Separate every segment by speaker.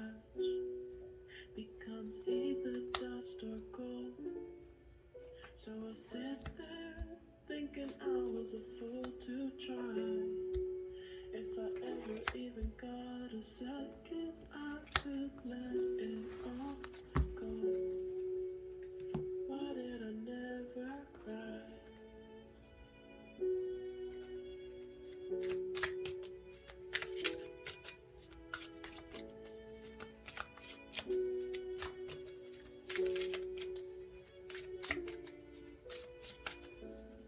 Speaker 1: scratch becomes either dust or gold. So I sit there thinking I was a fool to try. If I ever even got a second, I could let it all go. Why did I never cry?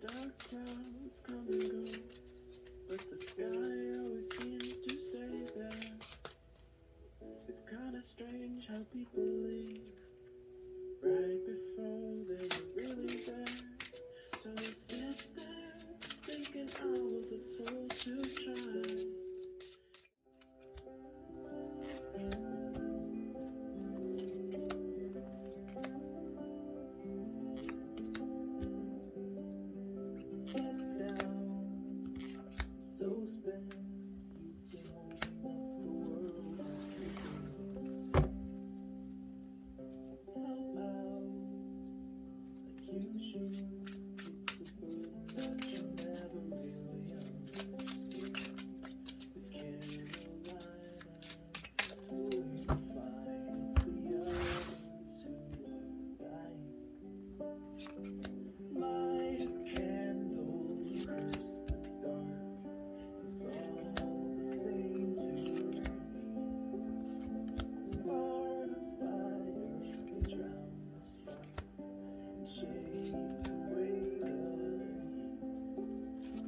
Speaker 1: Dark clouds come and go, but the sky always seems to stay there. It's kinda strange how people leave right before they were really there. So I sit there thinking I was a fool to try. Head down, so spent, you've been holding up the world. Help out like you should. It's a burden that you never really understood. The Carolina who you find the others who are dying. Light a candle, curse the dark. It's all the same to me. Start a fire, drown the spark, and shake away the heat.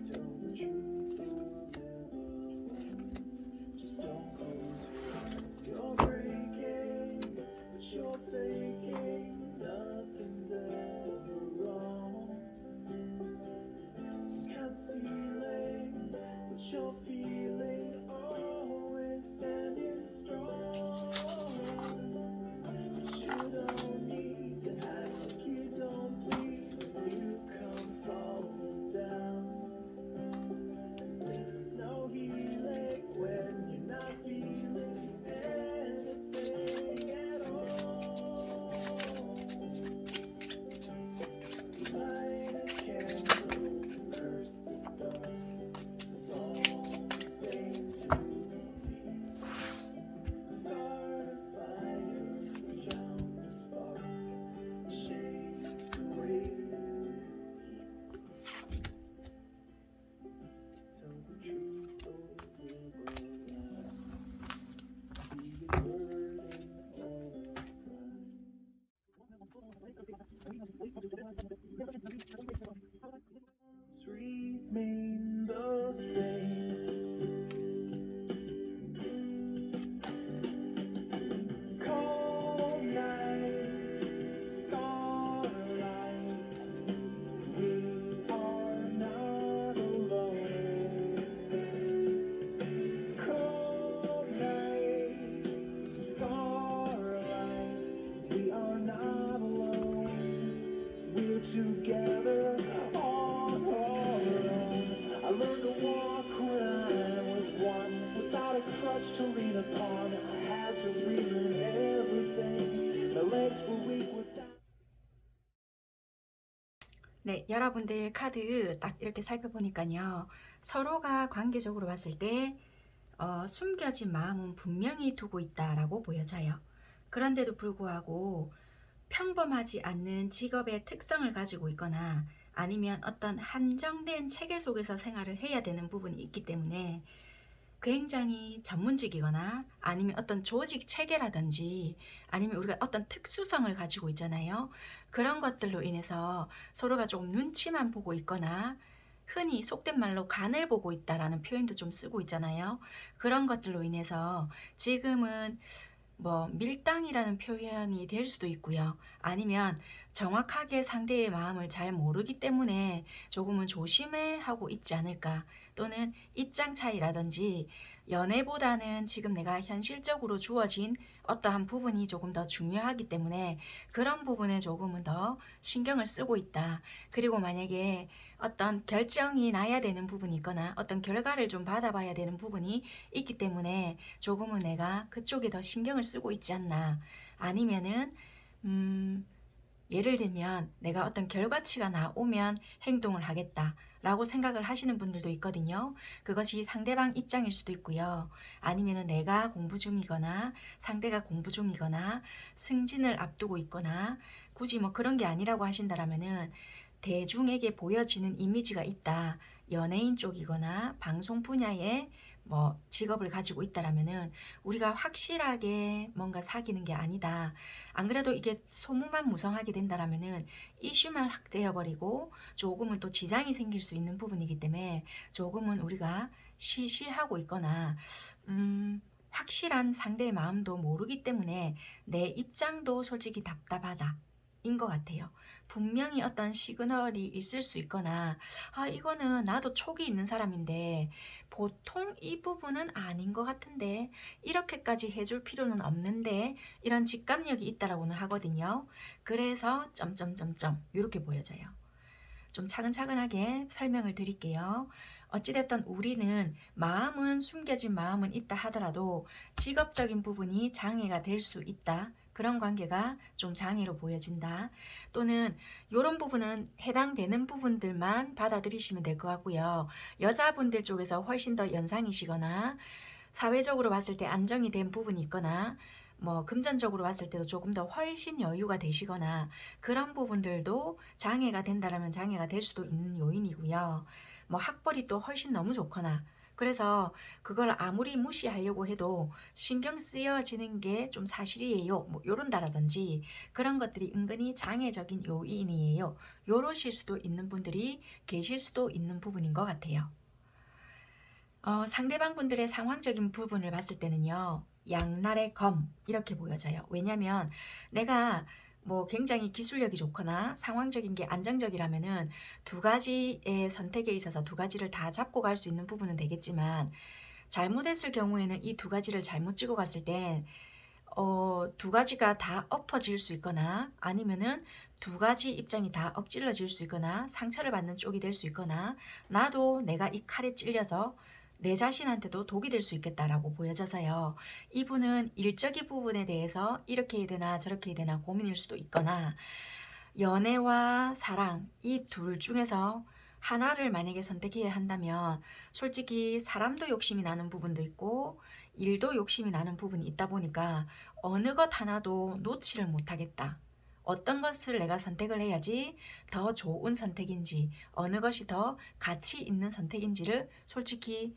Speaker 1: Tell the truth or live alone. Just don't close your eyes. You're breaking, but you're faking. Nothing's ever wrong. Can't ceiling, but you're feeling always standing strong. But you don't need to act like you don't bleed when you come falling down. 'Cause there's no healing when you're not feeling anything at all. Light a candle, curse the dark. It's all the same to me. Start a fire, drown the spark, shake away the heat. Tell the truth or live alone. Be a burden or a prize. Remain the same. Cold night, starlight. We are not alone. Cold night, starlight. We are not alone. We're together on our own. I learned to walk when I was one, without a crutch to lean upon. I had to relearn everything. My legs were weak without.
Speaker 2: 네, 여러분들 카드 딱 이렇게 살펴보니까요. 서로가 관계적으로 봤을 때 숨겨진 마음은 분명히 두고 있다라고 보여져요. 그런데도 불구하고 평범하지 않는 직업의 특성을 가지고 있거나 아니면 어떤 한정된 체계 속에서 생활을 해야 되는 부분이 있기 때문에 굉장히 전문직이거나 아니면 어떤 조직 체계라든지 아니면 우리가 어떤 특수성을 가지고 있잖아요. 그런 것들로 인해서 서로가 조금 눈치만 보고 있거나 흔히 속된 말로 간을 보고 있다라는 표현도 좀 쓰고 있잖아요. 그런 것들로 인해서 지금은 뭐 밀당이라는 표현이 될 수도 있고요. 아니면 정확하게 상대의 마음을 잘 모르기 때문에 조금은 조심해 하고 있지 않을까. 또는 입장 차이라든지 연애보다는 지금 내가 현실적으로 주어진 어떠한 부분이 조금 더 중요하기 때문에 그런 부분에 조금은 더 신경을 쓰고 있다. 그리고 만약에 어떤 결정이 나야 되는 부분이 있거나 어떤 결과를 좀 받아봐야 되는 부분이 있기 때문에 조금은 내가 그쪽에 더 신경을 쓰고 있지 않나. 아니면은 예를 들면 내가 어떤 결과치가 나오면 행동을 하겠다 라고 생각을 하시는 분들도 있거든요. 그것이 상대방 입장일 수도 있고요. 아니면 내가 공부 중이거나 상대가 공부 중이거나 승진을 앞두고 있거나 굳이 뭐 그런 게 아니라고 하신다라면은 대중에게 보여지는 이미지가 있다. 연예인 쪽이거나 방송 분야에 뭐 직업을 가지고 있다라면은 우리가 확실하게 뭔가 사귀는 게 아니다. 안 그래도 이게 소문만 무성하게 된다라면은 이슈만 확대해 버리고 조금은 또 지장이 생길 수 있는 부분이기 때문에 조금은 우리가 시시하고 있거나 확실한 상대의 마음도 모르기 때문에 내 입장도 솔직히 답답하다. 인 것 같아요. 분명히 어떤 시그널이 있을 수 있거나 이거는 나도 촉이 있는 사람인데 보통 이 부분은 아닌 것 같은데 이렇게까지 해줄 필요는 없는데 이런 직감력이 있다라고는 하거든요. 그래서 점점점점 이렇게 보여져요. 좀 차근차근하게 설명을 드릴게요. 어찌됐든 우리는 마음은 숨겨진 마음은 있다 하더라도 직업적인 부분이 장애가 될 수 있다. 그런 관계가 좀 장애로 보여진다. 또는 이런 부분은 해당되는 부분들만 받아들이시면 될 것 같고요. 여자분들 쪽에서 훨씬 더 연상이시거나 사회적으로 봤을 때 안정이 된 부분이 있거나 뭐 금전적으로 봤을 때도 조금 더 훨씬 여유가 되시거나 그런 부분들도 장애가 된다라면 장애가 될 수도 있는 요인이고요. 뭐 학벌이 또 훨씬 너무 좋거나 그래서 그걸 아무리 무시하려고 해도 신경 쓰여지는 게 좀 사실이에요. 뭐 요런다라든지 그런 것들이 은근히 장애적인 요인이에요. 요러실 수도 있는 분들이 계실 수도 있는 부분인 것 같아요. 상대방 분들의 상황적인 부분을 봤을 때는요. 양날의 검 이렇게 보여져요. 왜냐하면 내가 뭐 굉장히 기술력이 좋거나 상황적인 게 안정적이라면은 두 가지의 선택에 있어서 두 가지를 다 잡고 갈 수 있는 부분은 되겠지만 잘못했을 경우에는 이 두 가지를 잘못 찍어 갔을 땐 두 가지가 다 엎어질 수 있거나 아니면은 두 가지 입장이 다 엎질러질 수 있거나 상처를 받는 쪽이 될 수 있거나 나도 내가 이 칼에 찔려서 내 자신한테도 독이 될 수 있겠다라고 보여져서요. 이분은 일적인 부분에 대해서 이렇게 해야 되나 저렇게 해야 되나 고민일 수도 있거나 연애와 사랑 이 둘 중에서 하나를 만약에 선택해야 한다면 솔직히 사람도 욕심이 나는 부분도 있고 일도 욕심이 나는 부분이 있다 보니까 어느 것 하나도 놓지를 못하겠다. 어떤 것을 내가 선택을 해야지 더 좋은 선택인지 어느 것이 더 가치 있는 선택인지를 솔직히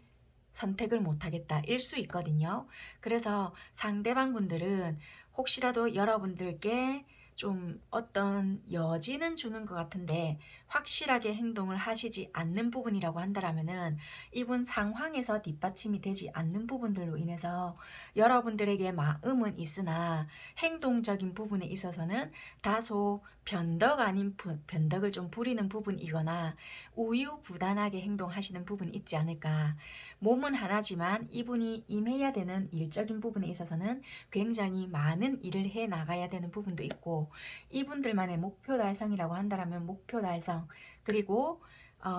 Speaker 2: 선택을 못하겠다 일 수 있거든요. 그래서 상대방 분들은 혹시라도 여러분들께 좀 어떤 여지는 주는 것 같은데 확실하게 행동을 하시지 않는 부분이라고 한다면은 이분 상황에서 뒷받침이 되지 않는 부분들로 인해서 여러분들에게 마음은 있으나 행동적인 부분에 있어서는 다소 변덕 아닌 변덕을 좀 부리는 부분이거나 우유부단하게 행동하시는 부분이 있지 않을까. 몸은 하나지만 이분이 임해야 되는 일적인 부분에 있어서는 굉장히 많은 일을 해 나가야 되는 부분도 있고 이분들만의 목표 달성이라고 한다면 목표 달성 그리고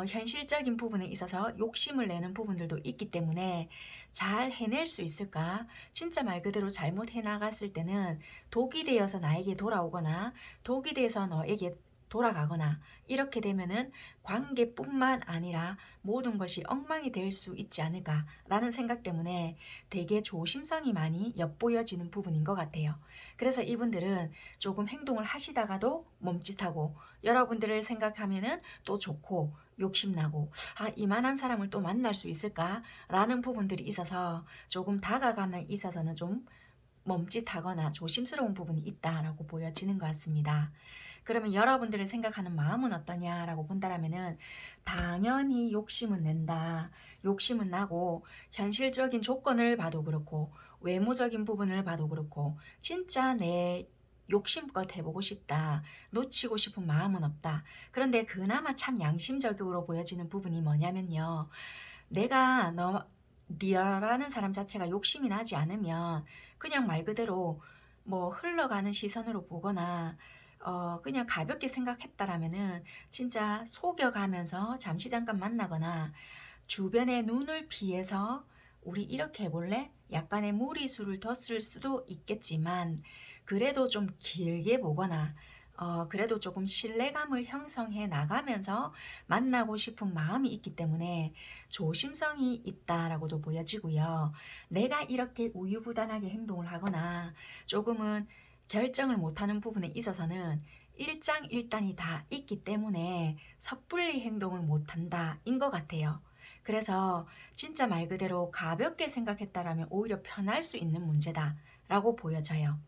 Speaker 2: 현실적인 부분에 있어서 욕심을 내는 부분들도 있기 때문에 잘 해낼 수 있을까? 진짜 말 그대로 잘못 해나갔을 때는 독이 되어서 나에게 돌아오거나 독이 돼서 너에게 돌아가거나 이렇게 되면은 관계뿐만 아니라 모든 것이 엉망이 될 수 있지 않을까라는 생각 때문에 되게 조심성이 많이 엿보여지는 부분인 것 같아요. 그래서 이분들은 조금 행동을 하시다가도 멈칫하고 여러분들을 생각하면은 또 좋고 욕심나고 이만한 사람을 또 만날 수 있을까라는 부분들이 있어서 조금 다가감에 있어서는 좀 멈칫하거나 조심스러운 부분이 있다라고 보여지는 것 같습니다. 그러면 여러분들을 생각하는 마음은 어떠냐라고 본다라면은 당연히 욕심은 낸다. 욕심은 나고 현실적인 조건을 봐도 그렇고 외모적인 부분을 봐도 그렇고 진짜 내 욕심껏 해보고 싶다. 놓치고 싶은 마음은 없다. 그런데 그나마 참 양심적으로 보여지는 부분이 뭐냐면요. 내가 리얼하는 사람 자체가 욕심이 나지 않으면 그냥 말 그대로 뭐 흘러가는 시선으로 보거나 그냥 가볍게 생각했다라면은 진짜 속여가면서 잠시 잠깐 만나거나 주변의 눈을 피해서 우리 이렇게 해볼래? 약간의 무리수를 뒀을 수도 있겠지만 그래도 좀 길게 보거나 그래도 조금 신뢰감을 형성해 나가면서 만나고 싶은 마음이 있기 때문에 조심성이 있다라고도 보여지고요. 내가 이렇게 우유부단하게 행동을 하거나 조금은 결정을 못하는 부분에 있어서는 일장일단이 다 있기 때문에 섣불리 행동을 못한다 인 것 같아요. 그래서 진짜 말 그대로 가볍게 생각했다라면 오히려 편할 수 있는 문제다라고 보여져요.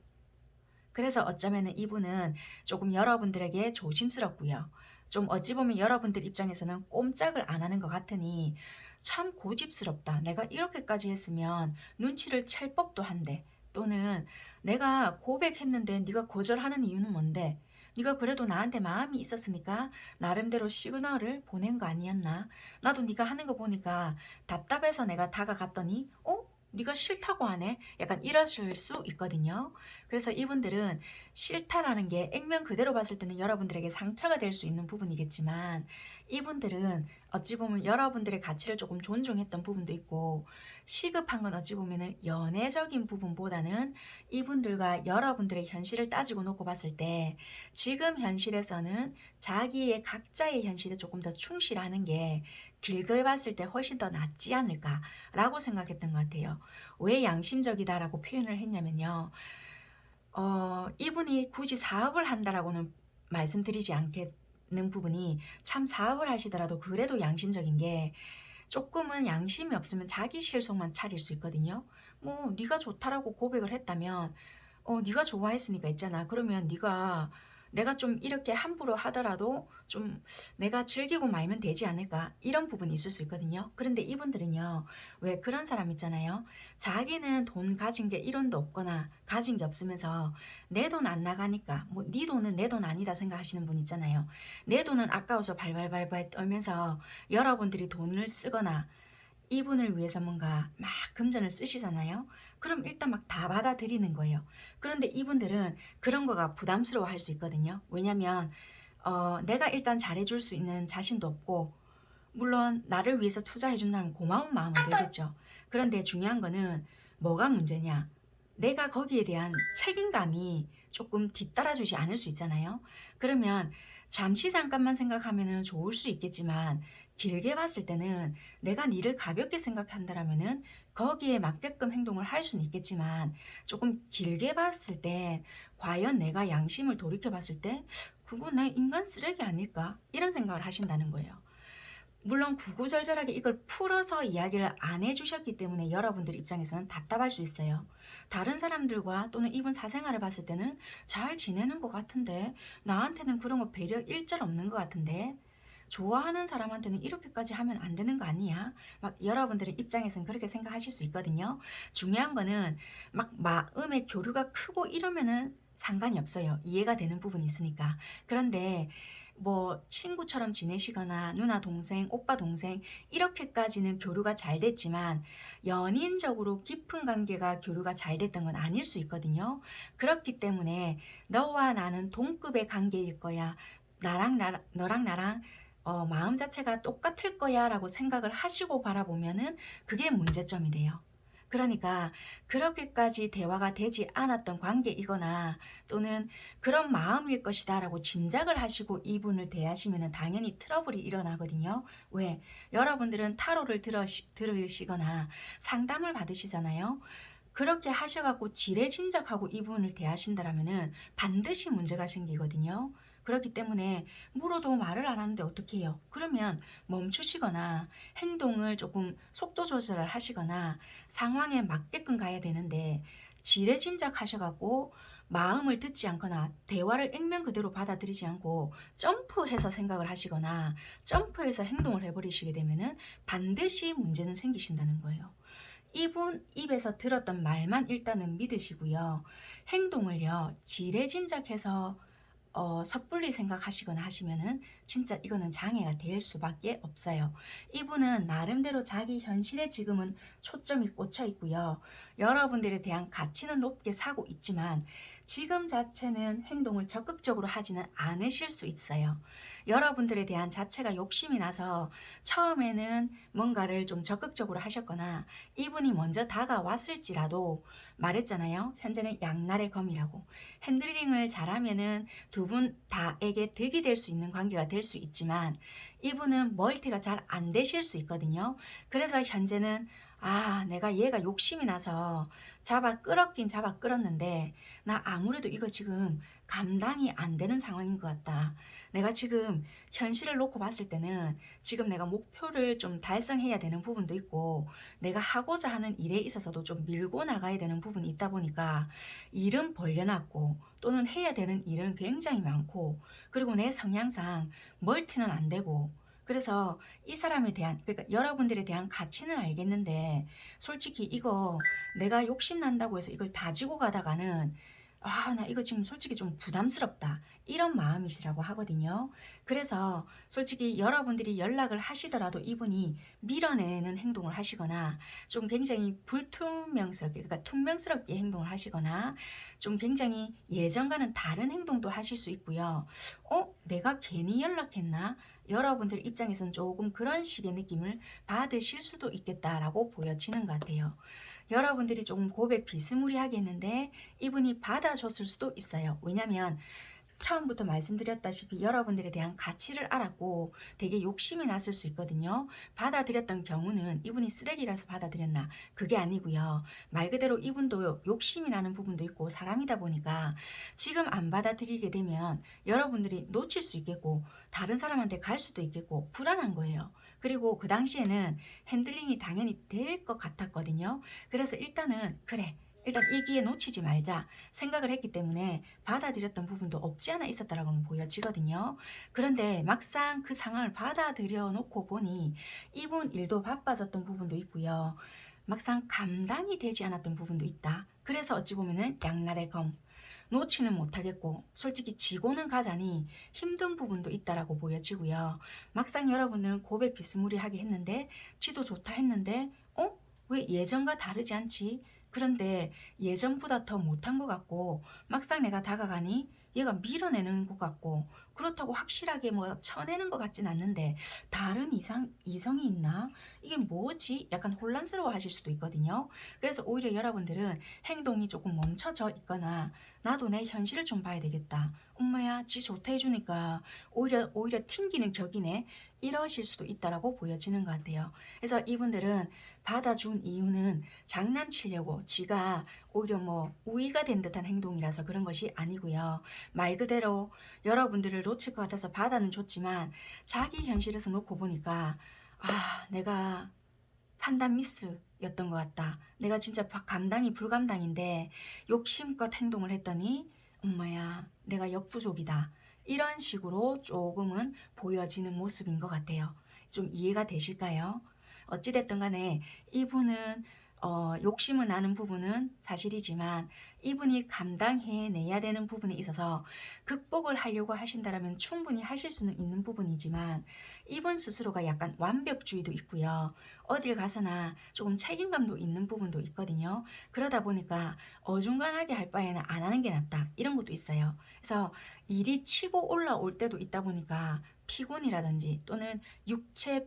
Speaker 2: 그래서 어쩌면은 이분은 조금 여러분들에게 조심스럽고요. 좀 어찌 보면 여러분들 입장에서는 꼼짝을 안 하는 것 같으니 참 고집스럽다. 내가 이렇게까지 했으면 눈치를 챌 법도 한데, 또는 내가 고백했는데 네가 거절하는 이유는 뭔데? 네가 그래도 나한테 마음이 있었으니까 나름대로 시그널을 보낸 거 아니었나? 나도 네가 하는 거 보니까 답답해서 내가 다가갔더니 네가 싫다고 하네? 약간 이러실 수 있거든요. 그래서 이분들은 싫다라는 게 액면 그대로 봤을 때는 여러분들에게 상처가 될 수 있는 부분이겠지만, 이분들은 어찌 보면 여러분들의 가치를 조금 존중했던 부분도 있고, 시급한 건 어찌 보면은 연애적인 부분보다는 이분들과 여러분들의 현실을 따지고 놓고 봤을 때 지금 현실에서는 자기의 각자의 현실에 조금 더 충실하는 게 길게 봤을 때 훨씬 더 낫지 않을까라고 생각했던 것 같아요. 왜 양심적이다라고 표현을 했냐면요. 이분이 굳이 사업을 한다라고는 말씀드리지 않겠는 부분이, 참 사업을 하시더라도 그래도 양심적인 게 조금은 양심이 없으면 자기 실속만 차릴 수 있거든요. 뭐 네가 좋다라고 고백을 했다면 네가 좋아했으니까 있잖아. 그러면 네가 내가 좀 이렇게 함부로 하더라도 좀 내가 즐기고 말면 되지 않을까? 이런 부분이 있을 수 있거든요. 그런데 이분들은요, 왜 그런 사람 있잖아요. 자기는 돈 가진 게 1원도 없거나 가진 게 없으면서 내 돈 안 나가니까 뭐 네 돈은 내 돈 아니다 생각하시는 분 있잖아요. 내 돈은 아까워서 발발발발 떨면서 여러분들이 돈을 쓰거나 이분을 위해서 뭔가 막 금전을 쓰시잖아요. 그럼 일단 막 다 받아들이는 거예요. 그런데 이분들은 그런 거가 부담스러워 할 수 있거든요. 왜냐면 내가 일단 잘해줄 수 있는 자신도 없고, 물론 나를 위해서 투자해 준다는 고마운 마음은 들겠죠. 그런데 중요한 거는 뭐가 문제냐? 내가 거기에 대한 책임감이 조금 뒤따라주지 않을 수 있잖아요. 그러면 잠시 잠깐만 생각하면 좋을 수 있겠지만 길게 봤을 때는 내가 니를 가볍게 생각한다라면은 거기에 맞게끔 행동을 할 수는 있겠지만, 조금 길게 봤을 때 과연 내가 양심을 돌이켜 봤을 때 그거 내 인간 쓰레기 아닐까? 이런 생각을 하신다는 거예요. 물론 구구절절하게 이걸 풀어서 이야기를 안 해주셨기 때문에 여러분들 입장에서는 답답할 수 있어요. 다른 사람들과 또는 이분 사생활을 봤을 때는 잘 지내는 것 같은데, 나한테는 그런 거 배려 일절 없는 것 같은데, 좋아하는 사람한테는 이렇게까지 하면 안 되는 거 아니야? 막 여러분들의 입장에서는 그렇게 생각하실 수 있거든요. 중요한 거는 막 마음의 교류가 크고 이러면은 상관이 없어요. 이해가 되는 부분이 있으니까. 그런데 뭐 친구처럼 지내시거나 누나 동생, 오빠 동생 이렇게까지는 교류가 잘 됐지만 연인적으로 깊은 관계가 교류가 잘 됐던 건 아닐 수 있거든요. 그렇기 때문에 너와 나는 동급의 관계일 거야. 너랑 나랑 마음 자체가 똑같을 거야 라고 생각을 하시고 바라보면은 그게 문제점이 돼요. 그러니까 그렇게까지 대화가 되지 않았던 관계이거나 또는 그런 마음일 것이다 라고 짐작을 하시고 이분을 대하시면 당연히 트러블이 일어나거든요. 왜? 여러분들은 타로를 들으시거나 상담을 받으시잖아요. 그렇게 하셔갖고 지레짐작하고 이분을 대하신다라면은 반드시 문제가 생기거든요. 그렇기 때문에 물어도 말을 안 하는데 어떻게 해요? 그러면 멈추시거나 행동을 조금 속도 조절을 하시거나 상황에 맞게끔 가야 되는데, 지레짐작하셔갖고 마음을 듣지 않거나 대화를 액면 그대로 받아들이지 않고 점프해서 생각을 하시거나 점프해서 행동을 해버리시게 되면은 반드시 문제는 생기신다는 거예요. 이분 입에서 들었던 말만 일단은 믿으시고요. 행동을요, 지레짐작해서 섣불리 생각하시거나 하시면은 진짜 이거는 장애가 될 수밖에 없어요. 이분은 나름대로 자기 현실에 지금은 초점이 꽂혀 있고요. 여러분들에 대한 가치는 높게 사고 있지만 지금 자체는 행동을 적극적으로 하지는 않으실 수 있어요. 여러분들에 대한 자체가 욕심이 나서 처음에는 뭔가를 좀 적극적으로 하셨거나 이분이 먼저 다가왔을지라도 말했잖아요. 현재는 양날의 검이라고. 핸들링을 잘하면은 두 분 다에게 득이 될 수 있는 관계가 될 수 있지만 이분은 멀티가 잘 안 되실 수 있거든요. 그래서 현재는 내가 얘가 욕심이 나서 잡아 끌었긴 잡아 끌었는데 나 아무래도 이거 지금 감당이 안 되는 상황인 것 같다. 내가 지금 현실을 놓고 봤을 때는 지금 내가 목표를 좀 달성해야 되는 부분도 있고 내가 하고자 하는 일에 있어서도 좀 밀고 나가야 되는 부분이 있다 보니까 일은 벌려놨고 또는 해야 되는 일은 굉장히 많고 그리고 내 성향상 멀티는 안 되고 그래서 이 사람에 대한 그러니까 여러분들에 대한 가치는 알겠는데 솔직히 이거 내가 욕심난다고 해서 이걸 다지고 가다가는 나 이거 지금 솔직히 좀 부담스럽다. 이런 마음이시라고 하거든요. 그래서 솔직히 여러분들이 연락을 하시더라도 이분이 밀어내는 행동을 하시거나 좀 굉장히 불투명스럽게, 그러니까 투명스럽게 행동을 하시거나 좀 굉장히 예전과는 다른 행동도 하실 수 있고요. 내가 괜히 연락했나? 여러분들 입장에서는 조금 그런 식의 느낌을 받으실 수도 있겠다라고 보여지는 것 같아요. 여러분들이 조금 고백 비스무리하게 했는데 이분이 받아줬을 수도 있어요. 왜냐면 처음부터 말씀드렸다시피 여러분들에 대한 가치를 알았고 되게 욕심이 났을 수 있거든요. 받아들였던 경우는 이분이 쓰레기라서 받아들였나? 그게 아니고요. 말 그대로 이분도 욕심이 나는 부분도 있고 사람이다 보니까 지금 안 받아들이게 되면 여러분들이 놓칠 수 있겠고 다른 사람한테 갈 수도 있겠고 불안한 거예요. 그리고 그 당시에는 핸들링이 당연히 될 것 같았거든요. 그래서 일단은 그래. 일단 이 기회 놓치지 말자 생각을 했기 때문에 받아들였던 부분도 없지 않아 있었다라고는 보여지거든요. 그런데 막상 그 상황을 받아들여 놓고 보니 이분 일도 바빠졌던 부분도 있고요. 막상 감당이 되지 않았던 부분도 있다. 그래서 어찌 보면은 양날의 검. 놓지는 못하겠고 솔직히 지고는 가자니 힘든 부분도 있다라고 보여지고요. 막상 여러분들은 고백 비스무리하게 했는데 지도 좋다 했는데 왜 예전과 다르지 않지? 그런데 예전보다 더 못한 것 같고 막상 내가 다가가니 얘가 밀어내는 것 같고 그렇다고 확실하게 뭐 쳐내는 것 같진 않는데 다른 이성이 있나? 이게 뭐지? 약간 혼란스러워 하실 수도 있거든요. 그래서 오히려 여러분들은 행동이 조금 멈춰져 있거나 나도 내 현실을 좀 봐야 되겠다. 엄마야 지 좋다 해주니까 오히려 튕기는 격이네. 이러실 수도 있다라고 보여지는 것 같아요. 그래서 이분들은 받아준 이유는 장난치려고 지가 오히려 뭐 우위가 된 듯한 행동이라서 그런 것이 아니고요. 말 그대로 여러분들을 놓칠 것 같아서 받아는 줬지만 자기 현실에서 놓고 보니까 내가 판단 미스였던 것 같다. 내가 진짜 감당이 불감당인데 욕심껏 행동을 했더니 엄마야 내가 역부족이다. 이런 식으로 조금은 보여지는 모습인 것 같아요. 좀 이해가 되실까요? 어찌됐든 간에 이분은 욕심은 나는 부분은 사실이지만 이분이 감당해내야 되는 부분에 있어서 극복을 하려고 하신다면 충분히 하실 수는 있는 부분이지만 이분 스스로가 약간 완벽주의도 있고요. 어딜 가서나 조금 책임감도 있는 부분도 있거든요. 그러다 보니까 어중간하게 할 바에는 안 하는 게 낫다. 이런 것도 있어요. 그래서 일이 치고 올라올 때도 있다 보니까 피곤이라든지 또는 육체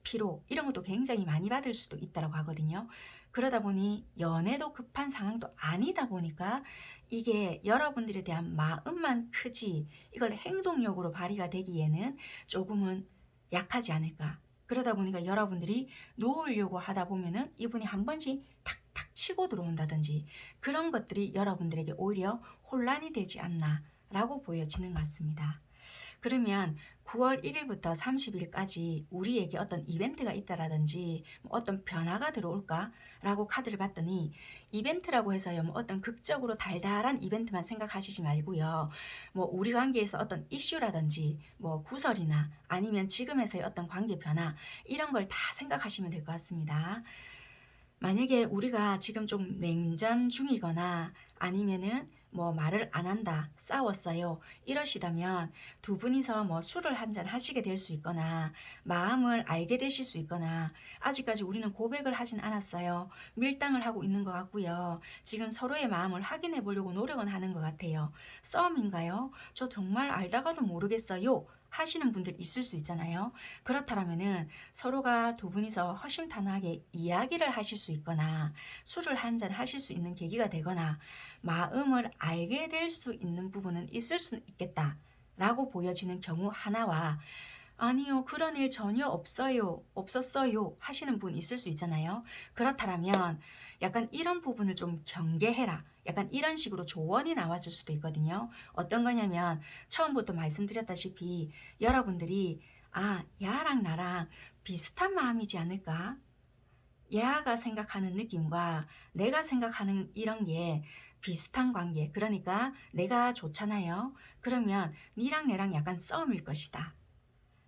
Speaker 2: 피로 이런 것도 굉장히 많이 받을 수도 있다고 하거든요. 그러다 보니 연애도 급한 상황도 아니다 보니까 이게 여러분들에 대한 마음만 크지 이걸 행동력으로 발휘가 되기에는 조금은 약하지 않을까. 그러다 보니까 여러분들이 놓으려고 하다 보면은 이분이 한 번씩 탁탁 치고 들어온다든지 그런 것들이 여러분들에게 오히려 혼란이 되지 않나라고 보여지는 것 같습니다. 그러면 9월 1일부터 30일까지 우리에게 어떤 이벤트가 있다라든지 어떤 변화가 들어올까라고 카드를 봤더니 이벤트라고 해서요 뭐 어떤 극적으로 달달한 이벤트만 생각하시지 말고요 뭐 우리 관계에서 어떤 이슈라든지 뭐 구설이나 아니면 지금에서의 어떤 관계 변화 이런 걸 다 생각하시면 될 것 같습니다. 만약에 우리가 지금 좀 냉전 중이거나 아니면은 뭐 말을 안 한다, 싸웠어요. 이러시다면 두 분이서 뭐 술을 한잔 하시게 될 수 있거나 마음을 알게 되실 수 있거나 아직까지 우리는 고백을 하진 않았어요. 밀당을 하고 있는 것 같고요. 지금 서로의 마음을 확인해 보려고 노력은 하는 것 같아요. 싸움인가요? 저 정말 알다가도 모르겠어요. 하시는 분들 있을 수 있잖아요. 그렇다면은 서로가 두 분이서 허심탄회하게 이야기를 하실 수 있거나 술을 한잔 하실 수 있는 계기가 되거나 마음을 알게 될 수 있는 부분은 있을 수는 있겠다 라고 보여지는 경우 하나와 아니요, 그런 일 전혀 없어요, 없었어요 하시는 분 있을 수 있잖아요. 그렇다면 약간 이런 부분을 좀 경계해라. 약간 이런 식으로 조언이 나와줄 수도 있거든요. 어떤 거냐면 처음부터 말씀드렸다시피 여러분들이 야랑 나랑 비슷한 마음이지 않을까? 야가 생각하는 느낌과 내가 생각하는 이런 게 비슷한 관계. 그러니까 내가 좋잖아요. 그러면 니랑 내랑 약간 싸움일 것이다.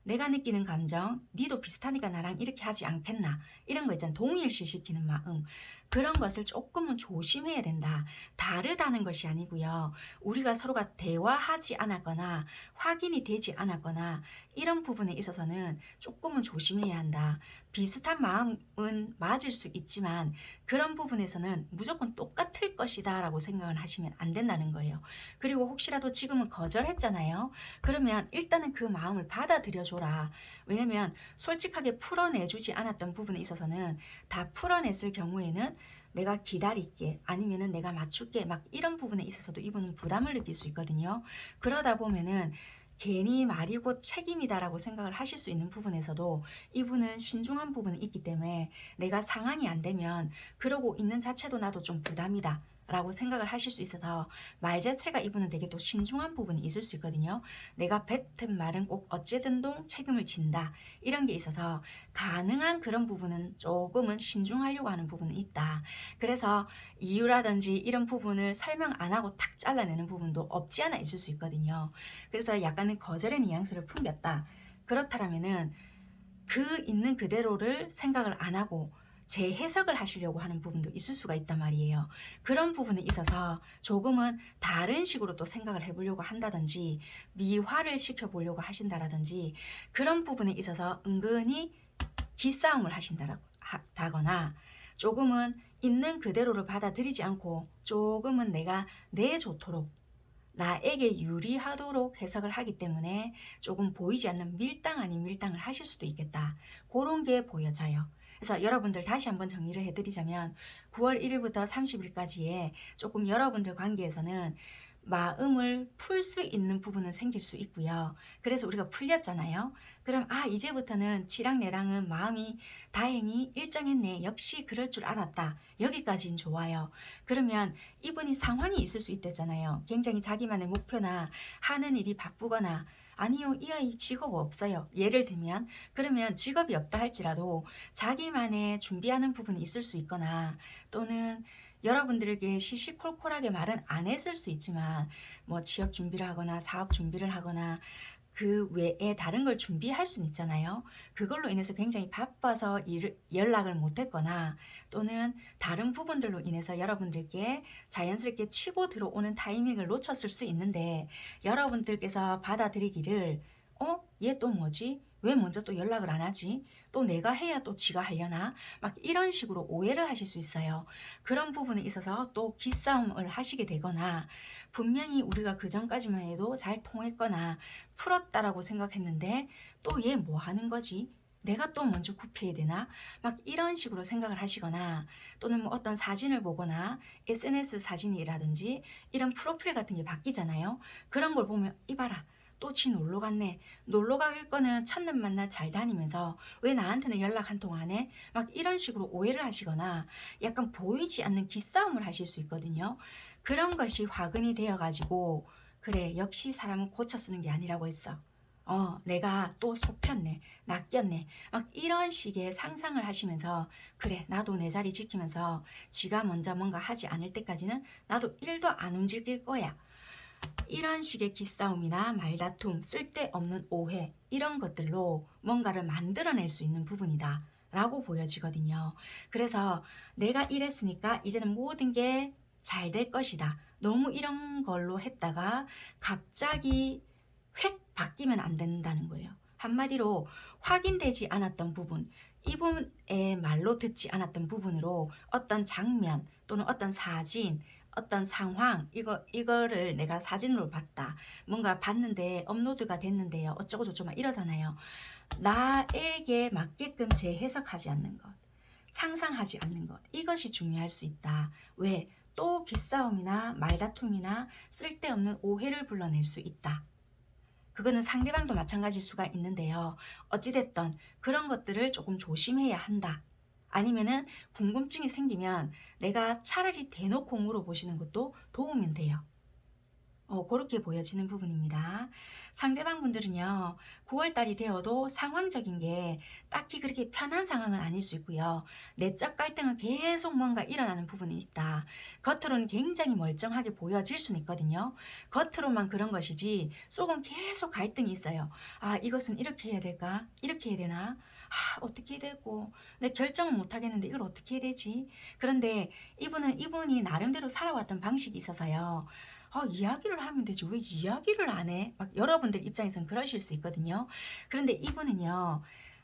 Speaker 2: 내가 느끼는 감정, 니도 비슷하니까 나랑 이렇게 하지 않겠나. 이런 거 있잖아. 동일시 시키는 마음. 그런 것을 조금은 조심해야 된다. 다르다는 것이 아니고요. 우리가 서로가 대화하지 않았거나 확인이 되지 않았거나 이런 부분에 있어서는 조금은 조심해야 한다. 비슷한 마음은 맞을 수 있지만 그런 부분에서는 무조건 똑같을 것이다 라고 생각을 하시면 안 된다는 거예요. 그리고 혹시라도 지금은 거절했잖아요. 그러면 일단은 그 마음을 받아들여 줘라. 왜냐면 솔직하게 풀어내주지 않았던 부분에 있어서는 다 풀어냈을 경우에는 내가 기다릴게 아니면은 내가 맞출게 막 이런 부분에 있어서도 이분은 부담을 느낄 수 있거든요. 그러다 보면은 괜히 말이 곧 책임이다라고 생각을 하실 수 있는 부분에서도 이분은 신중한 부분이 있기 때문에 내가 상황이 안 되면 그러고 있는 자체도 나도 좀 부담이다 라고 생각을 하실 수 있어서 말 자체가 이분은 되게 또 신중한 부분이 있을 수 있거든요. 내가 뱉은 말은 꼭 어찌든동 책임을 진다 이런 게 있어서 가능한 그런 부분은 조금은 신중하려고 하는 부분은 있다. 그래서 이유라든지 이런 부분을 설명 안 하고 탁 잘라내는 부분도 없지 않아 있을 수 있거든요. 그래서 약간은 거절의 뉘앙스를 풍겼다. 그렇다면은 그 있는 그대로를 생각을 안 하고 재해석을 하시려고 하는 부분도 있을 수가 있단 말이에요. 그런 부분에 있어서 조금은 다른 식으로 또 생각을 해보려고 한다든지 미화를 시켜보려고 하신다라든지 그런 부분에 있어서 은근히 기싸움을 하신다거나 조금은 있는 그대로를 받아들이지 않고 조금은 내가 내 좋도록 나에게 유리하도록 해석을 하기 때문에 조금 보이지 않는 밀당 아닌 밀당을 하실 수도 있겠다. 그런 게 보여져요. 그래서 여러분들 다시 한번 정리를 해드리자면 9월 1일부터 30일까지의 조금 여러분들 관계에서는 마음을 풀 수 있는 부분은 생길 수 있고요. 그래서 우리가 풀렸잖아요. 그럼 이제부터는 지랑 내랑은 마음이 다행히 일정했네. 역시 그럴 줄 알았다. 여기까지는 좋아요. 그러면 이분이 상황이 있을 수 있대잖아요. 굉장히 자기만의 목표나 하는 일이 바쁘거나 아니요, 이 아이 직업 없어요. 예를 들면 그러면 직업이 없다 할지라도 자기만의 준비하는 부분이 있을 수 있거나 또는 여러분들에게 시시콜콜하게 말은 안 했을 수 있지만 뭐 취업 준비를 하거나 사업 준비를 하거나 그 외에 다른 걸 준비할 수는 있잖아요. 그걸로 인해서 굉장히 바빠서 연락을 못했거나 또는 다른 부분들로 인해서 여러분들께 자연스럽게 치고 들어오는 타이밍을 놓쳤을 수 있는데 여러분들께서 받아들이기를 얘 또 뭐지? 왜 먼저 또 연락을 안 하지? 또 내가 해야 또 지가 하려나? 막 이런 식으로 오해를 하실 수 있어요. 그런 부분에 있어서 또 기싸움을 하시게 되거나 분명히 우리가 그 전까지만 해도 잘 통했거나 풀었다라고 생각했는데 또 얘 뭐 하는 거지? 내가 또 먼저 굽혀야 되나? 막 이런 식으로 생각을 하시거나 또는 뭐 어떤 사진을 보거나 SNS 사진이라든지 이런 프로필 같은 게 바뀌잖아요. 그런 걸 보면 이봐라. 또 지 놀러 갔네. 놀러 갈 거는 찾는 만나 잘 다니면서 왜 나한테는 연락 한 통 안 해? 막 이런 식으로 오해를 하시거나 약간 보이지 않는 기싸움을 하실 수 있거든요. 그런 것이 화근이 되어가지고 그래 역시 사람은 고쳐 쓰는 게 아니라고 했어. 내가 또 속혔네, 낚였네. 막 이런 식의 상상을 하시면서 그래 나도 내 자리 지키면서 지가 먼저 뭔가 하지 않을 때까지는 나도 1도 안 움직일 거야. 이런 식의 기싸움이나 말다툼, 쓸데없는 오해 이런 것들로 뭔가를 만들어낼 수 있는 부분이다 라고 보여지거든요. 그래서 내가 이랬으니까 이제는 모든 게 잘 될 것이다. 너무 이런 걸로 했다가 갑자기 획 바뀌면 안 된다는 거예요. 한마디로 확인되지 않았던 부분, 이분의 말로 듣지 않았던 부분으로 어떤 장면 또는 어떤 사진, 어떤 상황, 이거를 내가 사진으로 봤다. 뭔가 봤는데 업로드가 됐는데요. 어쩌고 저쩌고 막 이러잖아요. 나에게 맞게끔 재해석하지 않는 것, 상상하지 않는 것, 이것이 중요할 수 있다. 왜? 또 기싸움이나 말다툼이나 쓸데없는 오해를 불러낼 수 있다. 그거는 상대방도 마찬가지일 수가 있는데요. 어찌됐든 그런 것들을 조금 조심해야 한다. 아니면은 궁금증이 생기면 내가 차라리 대놓고 물어보시는 것도 도움이 돼요. 그렇게 보여지는 부분입니다. 상대방 분들은요, 9월달이 되어도 상황적인 게 딱히 그렇게 편한 상황은 아닐 수 있고요. 내적 갈등은 계속 뭔가 일어나는 부분이 있다. 겉으로는 굉장히 멀쩡하게 보여질 수는 있거든요. 겉으로만 그런 것이지 속은 계속 갈등이 있어요. 아, 이것은 이렇게 해야 될까? 이렇게 해야 되나? 아, 어떻게 해야 되고, 내 결정은 못 하겠는데 이걸 어떻게 해야 되지? 그런데 이분이 나름대로 살아왔던 방식이 있어서요. 이야기를 하면 되지 왜 이야기를 안 해? 막 여러분들 입장에서는 그러실 수 있거든요. 그런데 이분은요,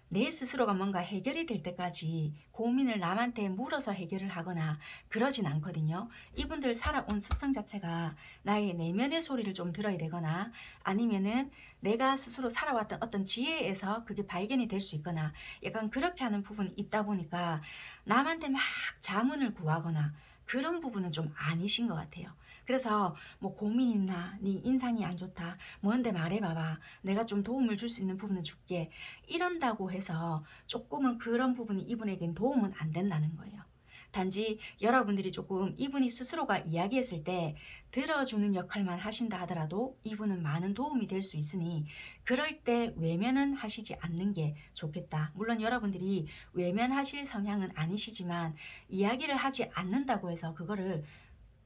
Speaker 2: 내 스스로가 뭔가 해결이 될 때까지 고민을 남한테 물어서 해결을 하거나 그러진 않거든요. 이분들 살아온 습성 자체가 나의 내면의 소리를 좀 들어야 되거나 아니면은 내가 스스로 살아왔던 어떤 지혜에서 그게 발견이 될 수 있거나 약간 그렇게 하는 부분이 있다 보니까 남한테 막 자문을 구하거나 그런 부분은 좀 아니신 것 같아요. 그래서 뭐 고민 있나? 네 인상이 안 좋다. 뭔데 말해봐봐. 내가 좀 도움을 줄 수 있는 부분은 줄게. 이런다고 해서 조금은 그런 부분이 이분에겐 도움은 안 된다는 거예요. 단지 여러분들이 조금 이분이 스스로가 이야기했을 때 들어주는 역할만 하신다 하더라도 이분은 많은 도움이 될 수 있으니 그럴 때 외면은 하시지 않는 게 좋겠다. 물론 여러분들이 외면하실 성향은 아니시지만 이야기를 하지 않는다고 해서 그거를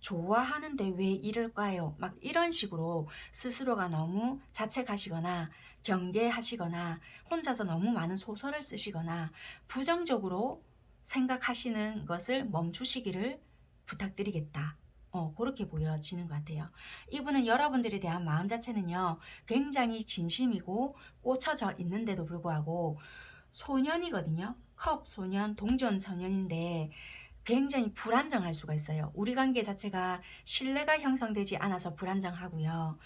Speaker 2: 좋아하는데 왜 이럴까요? 막 이런 식으로 스스로가 너무 자책하시거나 경계하시거나 혼자서 너무 많은 소설을 쓰시거나 부정적으로 생각하시는 것을 멈추시기를 부탁드리겠다. 그렇게 보여지는 것 같아요. 이분은 여러분들에 대한 마음 자체는요, 굉장히 진심이고 꽂혀져 있는데도 불구하고 소년이거든요. 컵 소년, 동전 소년인데 굉장히 불안정할 수가 있어요. 우리 관계 자체가 신뢰가 형성되지 않아서 불안정하고요.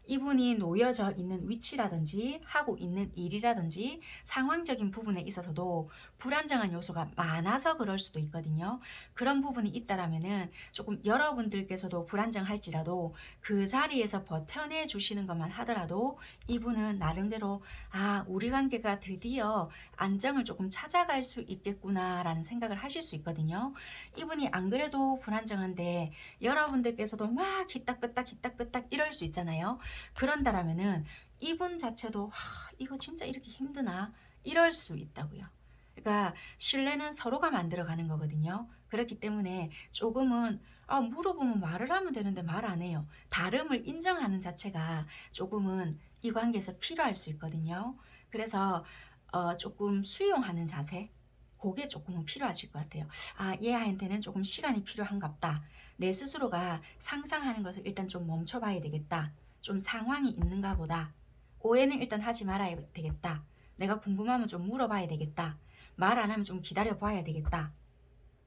Speaker 2: 이분이 놓여져 있는 위치라든지 하고 있는 일이라든지 상황적인 부분에 있어서도 불안정한 요소가 많아서 그럴 수도 있거든요. 그런 부분이 있다라면은 조금 여러분들께서도 불안정할지라도 그 자리에서 버텨내 주시는 것만 하더라도 이분은 나름대로 우리 관계가 드디어 안정을 조금 찾아갈 수 있겠구나라는 생각을 하실 수 있거든요. 이분이 안 그래도 불안정한데 여러분들께서도 막 기딱배딱 이럴 수 있잖아요. 그런다라면은 이분 자체도 이거 진짜 이렇게 힘드나 이럴 수 있다고요. 그러니까 신뢰는 서로가 만들어가는 거거든요. 그렇기 때문에 조금은 물어보면 말을 하면 되는데 말 안 해요. 다름을 인정하는 자체가 조금은 이 관계에서 필요할 수 있거든요. 그래서 조금 수용하는 자세, 그게 조금은 필요하실 것 같아요. 얘한테는 조금 시간이 필요한갑다. 내 스스로가 상상하는 것을 일단 좀 멈춰봐야 되겠다. 좀 상황이 있는가 보다. 오해는 일단 하지 말아야 되겠다. 내가 궁금하면 좀 물어봐야 되겠다. 말 안 하면 좀 기다려봐야 되겠다.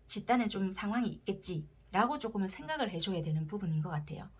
Speaker 2: 집단에 좀 상황이 있겠지. 라고 조금은 생각을 해줘야 되는 부분인 것 같아요.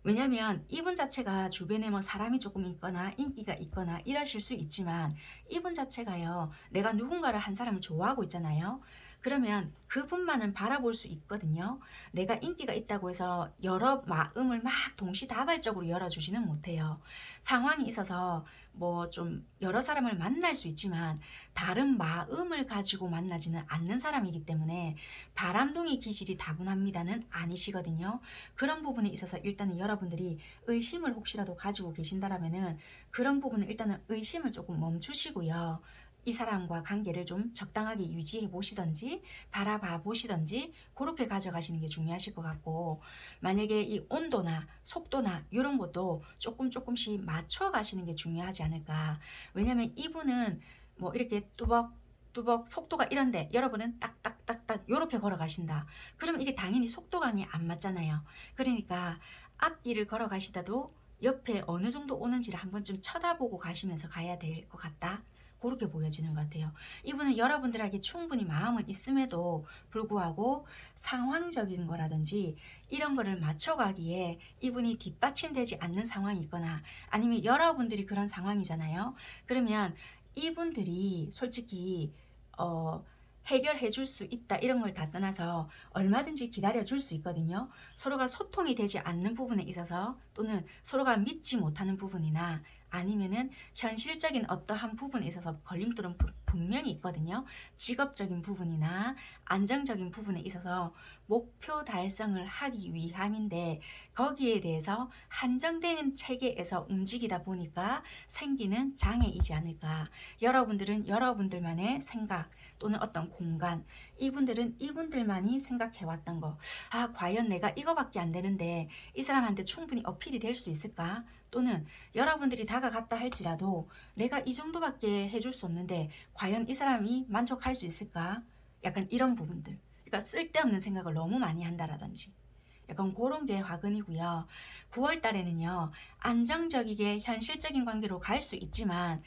Speaker 2: 왜냐면 이분 자체가 주변에 뭐 사람이 조금 있거나 인기가 있거나 이러실 수 있지만 이분 자체가요, 내가 누군가를 한 사람을 좋아하고 있잖아요. 그러면 그분만은 바라볼 수 있거든요. 내가 인기가 있다고 해서 여러 마음을 막 동시다발적으로 열어주지는 못해요. 상황이 있어서 뭐 좀 여러 사람을 만날 수 있지만 다른 마음을 가지고 만나지는 않는 사람이기 때문에 바람둥이 기질이 다분합니다는 아니시거든요. 그런 부분에 있어서 일단은 여러분들이 의심을 혹시라도 가지고 계신다라면은 그런 부분은 일단은 의심을 조금 멈추시고요. 이 사람과 관계를 좀 적당하게 유지해 보시던지 바라봐 보시던지 그렇게 가져가시는 게 중요하실 것 같고, 만약에 이 온도나 속도나 이런 것도 조금씩 맞춰 가시는 게 중요하지 않을까. 왜냐면 이분은 뭐 이렇게 뚜벅 뚜벅 속도가 이런데 여러분은 딱딱딱딱 요렇게 걸어가신다. 그럼 이게 당연히 속도감이 안 맞잖아요. 그러니까 앞길을 걸어가시다도 옆에 어느 정도 오는지를 한 번쯤 쳐다보고 가시면서 가야 될 것 같다. 그렇게 보여지는 것 같아요. 이분은 여러분들에게 충분히 마음은 있음에도 불구하고 상황적인 거라든지 이런 거를 맞춰가기에 이분이 뒷받침되지 않는 상황이 있거나 아니면 여러분들이 그런 상황이잖아요. 그러면 이분들이 솔직히 해결해 줄 수 있다 이런 걸 다 떠나서 얼마든지 기다려 줄 수 있거든요. 서로가 소통이 되지 않는 부분에 있어서 또는 서로가 믿지 못하는 부분이나 아니면은 현실적인 어떠한 부분에 있어서 걸림돌은 분명히 있거든요. 직업적인 부분이나 안정적인 부분에 있어서 목표 달성을 하기 위함인데 거기에 대해서 한정된 체계에서 움직이다 보니까 생기는 장애이지 않을까. 여러분들은 여러분들만의 생각 또는 어떤 공간, 이분들은 이분들만이 생각해왔던 거, 아 과연 내가 이거밖에 안 되는데 이 사람한테 충분히 어필이 될 수 있을까? 또는 여러분들이 다가갔다 할지라도 내가 이 정도밖에 해줄 수 없는데 과연 이 사람이 만족할 수 있을까? 약간 이런 부분들. 그러니까 쓸데없는 생각을 너무 많이 한다라든지. 약간 그런 게 화근이고요. 9월 달에는요. 안정적이게 현실적인 관계로 갈 수 있지만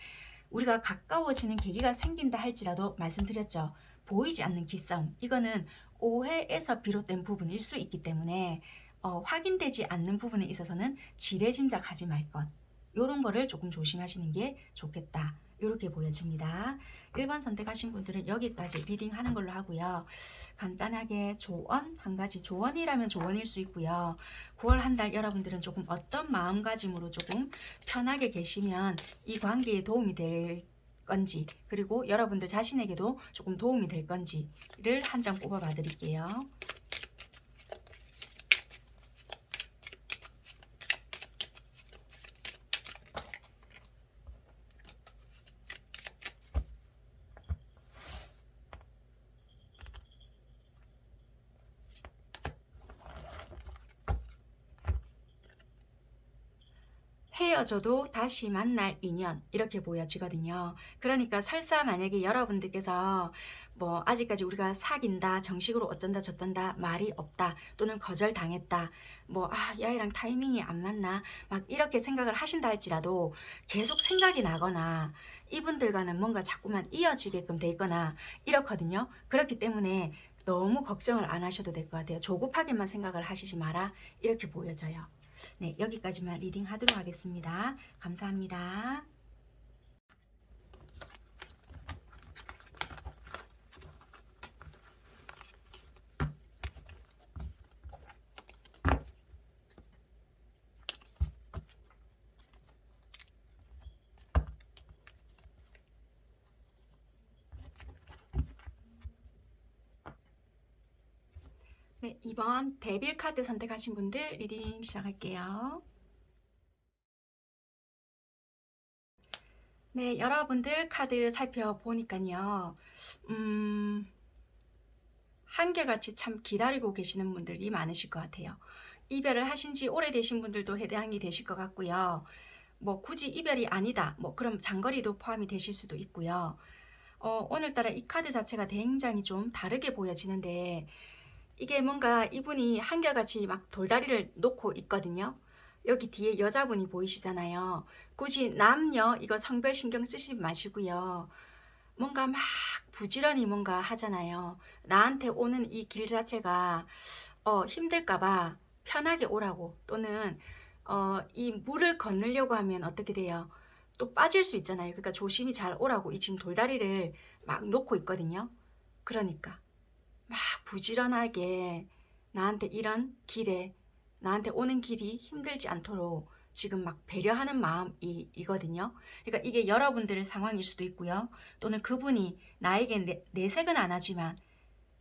Speaker 2: 우리가 가까워지는 계기가 생긴다 할지라도 말씀드렸죠. 보이지 않는 기싸움. 이거는 오해에서 비롯된 부분일 수 있기 때문에 확인되지 않는 부분에 있어서는 지레짐작하지 말 것. 이런 거를 조금 조심하시는 게 좋겠다. 이렇게 보여집니다. 1번 선택하신 분들은 여기까지 리딩하는 걸로 하고요. 간단하게 조언, 한 가지 조언이라면 조언일 수 있고요. 9월 한 달 여러분들은 조금 어떤 마음가짐으로 조금 편하게 계시면 이 관계에 도움이 될 건지 그리고 여러분들 자신에게도 조금 도움이 될 건지를 한 장 뽑아 봐 드릴게요. 헤어져도 다시 만날 인연 이렇게 보여지거든요. 그러니까 설사 만약에 여러분들께서 뭐 아직까지 우리가 사귄다 정식으로 어쩐다 저쩐다 말이 없다 또는 거절당했다 뭐 아 얘랑 타이밍이 안 맞나 막 이렇게 생각을 하신다 할지라도 계속 생각이 나거나 이분들과는 뭔가 자꾸만 이어지게끔 돼 있거나 이렇거든요. 그렇기 때문에 너무 걱정을 안 하셔도 될 것 같아요. 조급하게만 생각을 하시지 마라 이렇게 보여져요. 네, 여기까지만 리딩 하도록 하겠습니다. 감사합니다. 네, 2번 데빌 카드 선택하신 분들 리딩 시작할게요. 네, 여러분들 카드 살펴보니까요. 한결같이 참 기다리고 계시는 분들이 많으실 것 같아요. 이별을 하신 지 오래되신 분들도 해당이 되실 것 같고요. 뭐 굳이 이별이 아니다. 뭐 그럼 장거리도 포함이 되실 수도 있고요. 오늘따라 이 카드 자체가 굉장히 좀 다르게 보여지는데 이게 뭔가 이분이 한결같이 막 돌다리를 놓고 있거든요. 여기 뒤에 여자분이 보이시잖아요. 굳이 남녀 이거 성별 신경 쓰시지 마시고요. 뭔가 막 부지런히 뭔가 하잖아요. 나한테 오는 이 길 자체가 힘들까봐 편하게 오라고 또는 이 물을 건너려고 하면 어떻게 돼요? 또 빠질 수 있잖아요. 그러니까 조심히 잘 오라고 이 지금 돌다리를 막 놓고 있거든요. 그러니까 막 부지런하게 나한테 이런 길에 나한테 오는 길이 힘들지 않도록 지금 막 배려하는 마음이거든요. 그러니까 이게 여러분들 상황일 수도 있고요. 또는 그분이 나에게 내색은 안 하지만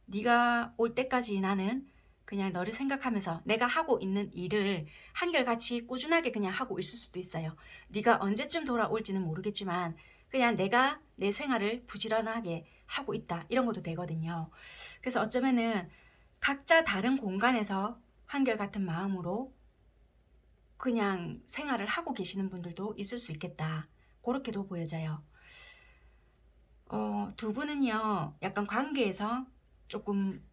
Speaker 2: 네가 올 때까지 나는 그냥 너를 생각하면서 내가 하고 있는 일을 한결같이 꾸준하게 그냥 하고 있을 수도 있어요. 네가 언제쯤 돌아올지는 모르겠지만 그냥 내가 내 생활을 부지런하게 하고 있다. 이런 것도 되거든요. 그래서 어쩌면은 각자 다른 공간에서 한결같은 마음으로 그냥 생활을 하고 계시는 분들도 있을 수 있겠다. 그렇게도 보여져요. 두 분은요, 약간 관계에서 조금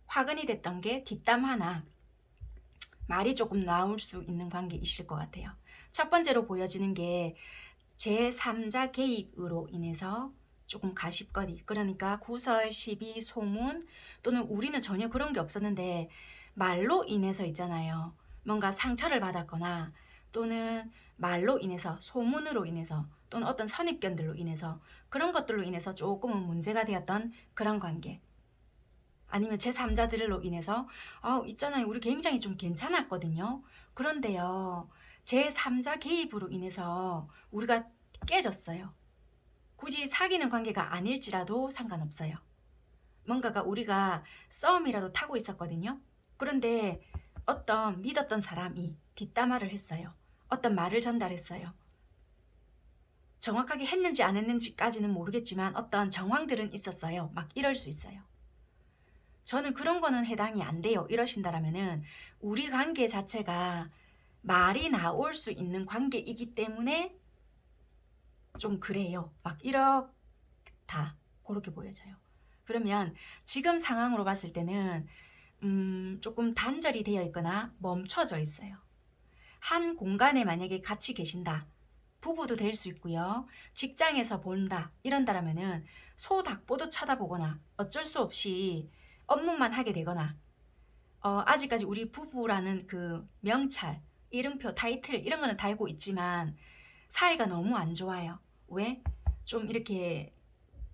Speaker 2: 화근이 됐던 게 뒷담 하나, 말이 조금 나올 수 있는 관계이실 것 같아요. 첫 번째로 보여지는 게 제3자 개입으로 인해서 조금 가십거리, 그러니까 구설, 시비, 소문, 또는 우리는 전혀 그런 게 없었는데 말로 인해서 있잖아요. 뭔가 상처를 받았거나 또는 말로 인해서, 소문으로 인해서, 또는 어떤 선입견들로 인해서, 그런 것들로 인해서 조금은 문제가 되었던 그런 관계, 아니면 제3자들로 인해서 있잖아요, 우리 굉장히 좀 괜찮았거든요. 그런데요, 제3자 개입으로 인해서 우리가 깨졌어요. 굳이 사귀는 관계가 아닐지라도 상관없어요. 뭔가가 우리가 썸이라도 타고 있었거든요. 그런데 어떤 믿었던 사람이 뒷담화를 했어요. 어떤 말을 전달했어요. 정확하게 했는지 안 했는지까지는 모르겠지만 어떤 정황들은 있었어요. 막 이럴 수 있어요. 저는 그런 거는 해당이 안 돼요. 이러신다라면은 우리 관계 자체가 말이 나올 수 있는 관계이기 때문에 좀 그래요. 막 이렇다. 그렇게 보여져요. 그러면 지금 상황으로 봤을 때는 조금 단절이 되어 있거나 멈춰져 있어요. 한 공간에 만약에 같이 계신다. 부부도 될 수 있고요. 직장에서 본다. 이런다라면은 소닭보도 쳐다보거나 어쩔 수 없이 업무만 하게 되거나 아직까지 우리 부부라는 그 명찰, 이름표, 타이틀 이런 거는 달고 있지만 사이가 너무 안 좋아요. 왜? 좀 이렇게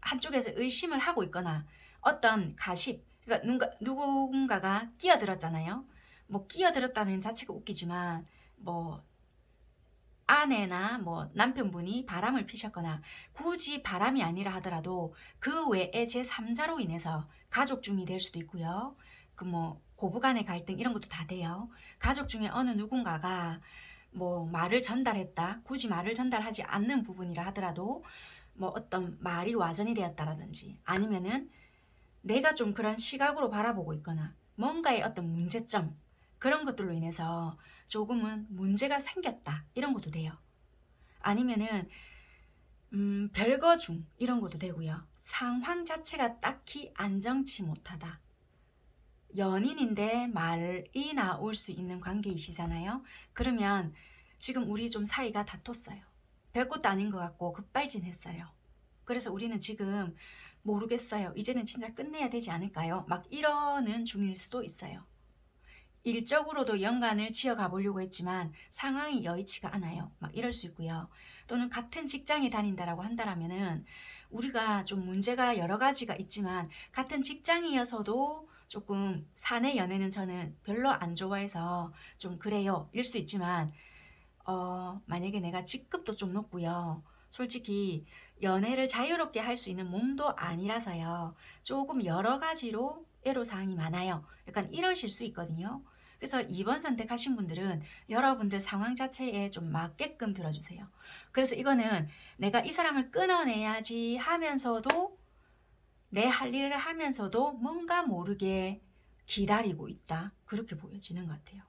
Speaker 2: 한쪽에서 의심을 하고 있거나 어떤 가십, 그러니까 누군가가 끼어들었잖아요. 뭐 끼어들었다는 자체가 웃기지만 뭐 아내나 뭐 남편분이 바람을 피셨거나 굳이 바람이 아니라 하더라도 그 외에 제3자로 인해서 가족 중이 될 수도 있고요. 그 뭐 고부간의 갈등 이런 것도 다 돼요. 가족 중에 어느 누군가가 뭐 말을 전달했다. 굳이 말을 전달하지 않는 부분이라 하더라도 뭐 어떤 말이 와전이 되었다라든지 아니면은 내가 좀 그런 시각으로 바라보고 있거나 뭔가의 어떤 문제점 그런 것들로 인해서 조금은 문제가 생겼다 이런 것도 돼요. 아니면은 별거 중 이런 것도 되고요. 상황 자체가 딱히 안정치 못하다. 연인인데 말이 나올 수 있는 관계이시잖아요. 그러면 지금 우리 좀 사이가 다퉜어요. 별것도 아닌 것 같고 급발진했어요. 그래서 우리는 지금 모르겠어요. 이제는 진짜 끝내야 되지 않을까요? 막 이러는 중일 수도 있어요. 일적으로도 연관을 지어가 보려고 했지만 상황이 여의치가 않아요. 막 이럴 수 있고요. 또는 같은 직장에 다닌다라고 한다라면은 우리가 좀 문제가 여러 가지가 있지만 같은 직장이어서도 조금 사내 연애는 저는 별로 안 좋아해서 좀 그래요. 일 수 있지만 만약에 내가 직급도 좀 높고요. 솔직히 연애를 자유롭게 할 수 있는 몸도 아니라서요. 조금 여러 가지로 애로사항이 많아요. 약간 이러실 수 있거든요. 그래서 2번 선택하신 분들은 여러분들 상황 자체에 좀 맞게끔 들어주세요. 그래서 이거는 내가 이 사람을 끊어내야지 하면서도 내 할 일을 하면서도 뭔가 모르게 기다리고 있다. 그렇게 보여지는 것 같아요.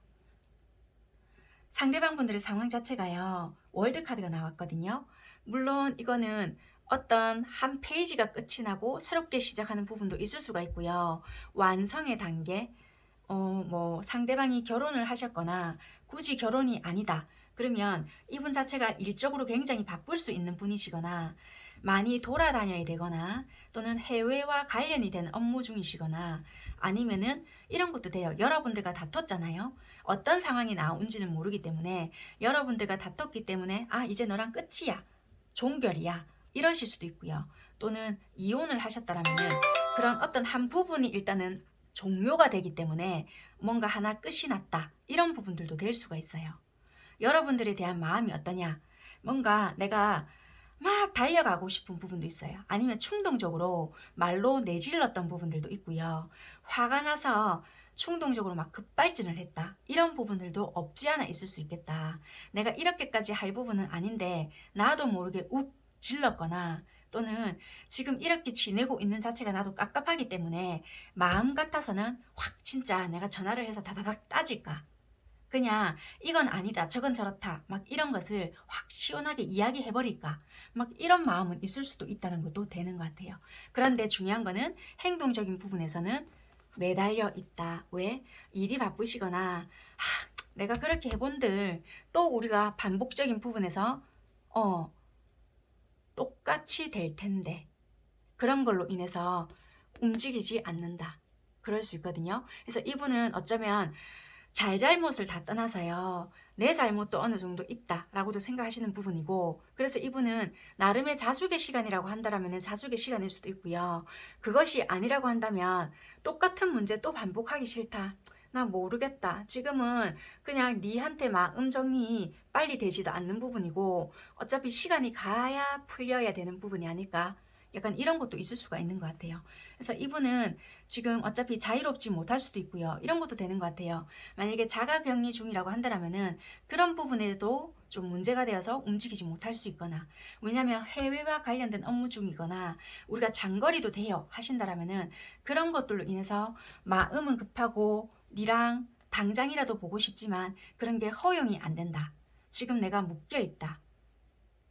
Speaker 2: 상대방 분들의 상황 자체가요. 월드카드가 나왔거든요. 물론 이거는 어떤 한 페이지가 끝이 나고 새롭게 시작하는 부분도 있을 수가 있고요. 완성의 단계, 뭐 상대방이 결혼을 하셨거나 굳이 결혼이 아니다. 그러면 이분 자체가 일적으로 굉장히 바쁠 수 있는 분이시거나 많이 돌아다녀야 되거나 또는 해외와 관련이 되는 업무 중이시거나 아니면은 이런 것도 돼요. 여러분들과 다퉜잖아요. 어떤 상황이 나온지는 모르기 때문에 여러분들과 다퉜기 때문에 이제 너랑 끝이야. 종결이야. 이러실 수도 있고요. 또는 이혼을 하셨다라면은 그런 어떤 한 부분이 일단은 종료가 되기 때문에 뭔가 하나 끝이 났다. 이런 부분들도 될 수가 있어요. 여러분들에 대한 마음이 어떠냐? 뭔가 내가 막 달려가고 싶은 부분도 있어요. 아니면 충동적으로 말로 내질렀던 부분들도 있고요. 화가 나서 충동적으로 막 급발진을 했다. 이런 부분들도 없지 않아 있을 수 있겠다. 내가 이렇게까지 할 부분은 아닌데 나도 모르게 욱 질렀거나 또는 지금 이렇게 지내고 있는 자체가 나도 깝깝하기 때문에 마음 같아서는 확 진짜 내가 전화를 해서 다다닥 따질까? 그냥 이건 아니다, 저건 저렇다, 막 이런 것을 확 시원하게 이야기해버릴까, 막 이런 마음은 있을 수도 있다는 것도 되는 것 같아요. 그런데 중요한 거는 행동적인 부분에서는 매달려 있다. 왜? 일이 바쁘시거나 내가 그렇게 해본들 또 우리가 반복적인 부분에서 똑같이 될 텐데 그런 걸로 인해서 움직이지 않는다. 그럴 수 있거든요. 그래서 이분은 어쩌면 잘잘못을 다 떠나서요, 내 잘못도 어느 정도 있다라고도 생각하시는 부분이고, 그래서 이분은 나름의 자숙의 시간이라고 한다면 자숙의 시간일 수도 있고요. 그것이 아니라고 한다면 똑같은 문제 또 반복하기 싫다, 나 모르겠다, 지금은 그냥 니한테 마음 정리 빨리 되지도 않는 부분이고 어차피 시간이 가야 풀려야 되는 부분이 아닐까, 약간 이런 것도 있을 수가 있는 것 같아요. 그래서 이분은 지금 어차피 자유롭지 못할 수도 있고요, 이런 것도 되는 것 같아요. 만약에 자가격리 중이라고 한다면은 그런 부분에도 좀 문제가 되어서 움직이지 못할 수 있거나, 왜냐하면 해외와 관련된 업무 중이거나 우리가 장거리도 돼요 하신다라면은 그런 것들로 인해서 마음은 급하고 니랑 당장이라도 보고 싶지만 그런 게 허용이 안 된다, 지금 내가 묶여 있다,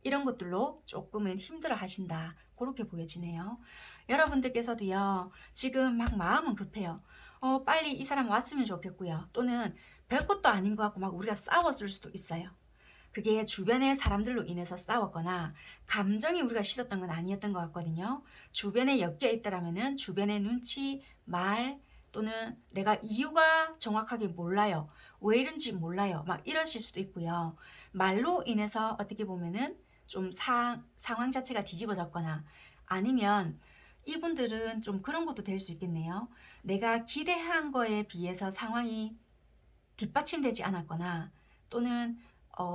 Speaker 2: 이런 것들로 조금은 힘들어 하신다, 그렇게 보여지네요. 여러분들께서도요, 지금 막 마음은 급해요. 빨리 이 사람 왔으면 좋겠고요. 또는 별것도 아닌 것 같고 막 우리가 싸웠을 수도 있어요. 그게 주변의 사람들로 인해서 싸웠거나 감정이 우리가 싫었던 건 아니었던 것 같거든요. 주변에 엮여 있다라면은 주변의 눈치, 말, 또는 내가 이유가 정확하게 몰라요, 왜 이런지 몰라요, 막 이러실 수도 있고요. 말로 인해서 어떻게 보면은 좀 상황 자체가 뒤집어졌거나, 아니면 이분들은 좀 그런 것도 될 수 있겠네요. 내가 기대한 거에 비해서 상황이 뒷받침되지 않았거나, 또는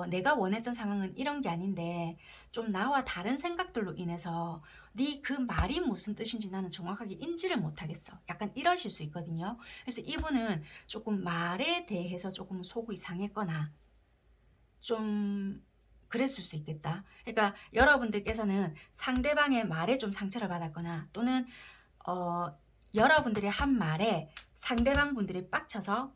Speaker 2: 내가 원했던 상황은 이런 게 아닌데 좀 나와 다른 생각들로 인해서 네 그 말이 무슨 뜻인지 나는 정확하게 인지를 못하겠어, 약간 이러실 수 있거든요. 그래서 이분은 조금 말에 대해서 조금 속이 상했거나 좀 그랬을 수 있겠다. 그러니까 여러분들께서는 상대방의 말에 좀 상처를 받았거나, 또는 어, 여러분들이 한 말에 상대방 분들이 빡쳐서,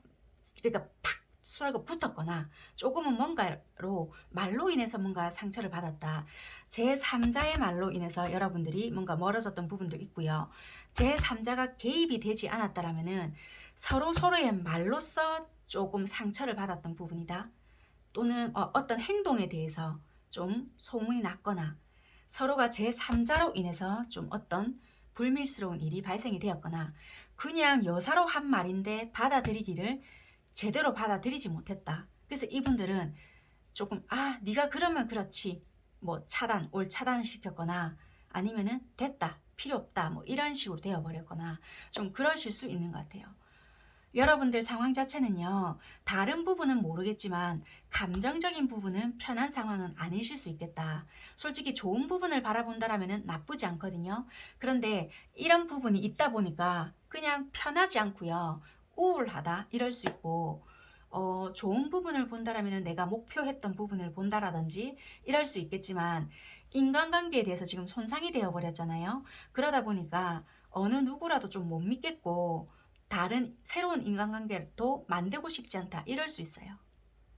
Speaker 2: 그러니까 팍 쏘라고 붙었거나, 조금은 뭔가로 말로 인해서 뭔가 상처를 받았다, 제3자의 말로 인해서 여러분들이 뭔가 멀어졌던 부분도 있고요. 제3자가 개입이 되지 않았다라면은 서로 서로의 말로써 조금 상처를 받았던 부분이다. 또는 어떤 행동에 대해서 좀 소문이 났거나, 서로가 제3자로 인해서 좀 어떤 불미스러운 일이 발생이 되었거나, 그냥 여사로 한 말인데 받아들이기를 제대로 받아들이지 못했다. 그래서 이분들은 조금 네가 그러면 그렇지, 뭐 차단, 올 차단시켰거나, 아니면은 됐다, 필요 없다, 뭐 이런 식으로 되어버렸거나 좀 그러실 수 있는 것 같아요. 여러분들 상황 자체는요, 다른 부분은 모르겠지만 감정적인 부분은 편한 상황은 아니실 수 있겠다. 솔직히 좋은 부분을 바라본다라면 나쁘지 않거든요. 그런데 이런 부분이 있다 보니까 그냥 편하지 않고요, 우울하다 이럴 수 있고, 좋은 부분을 본다라면 내가 목표했던 부분을 본다라든지 이럴 수 있겠지만, 인간관계에 대해서 지금 손상이 되어 버렸잖아요. 그러다 보니까 어느 누구라도 좀 못 믿겠고 다른 새로운 인간관계도 만들고 싶지 않다, 이럴 수 있어요.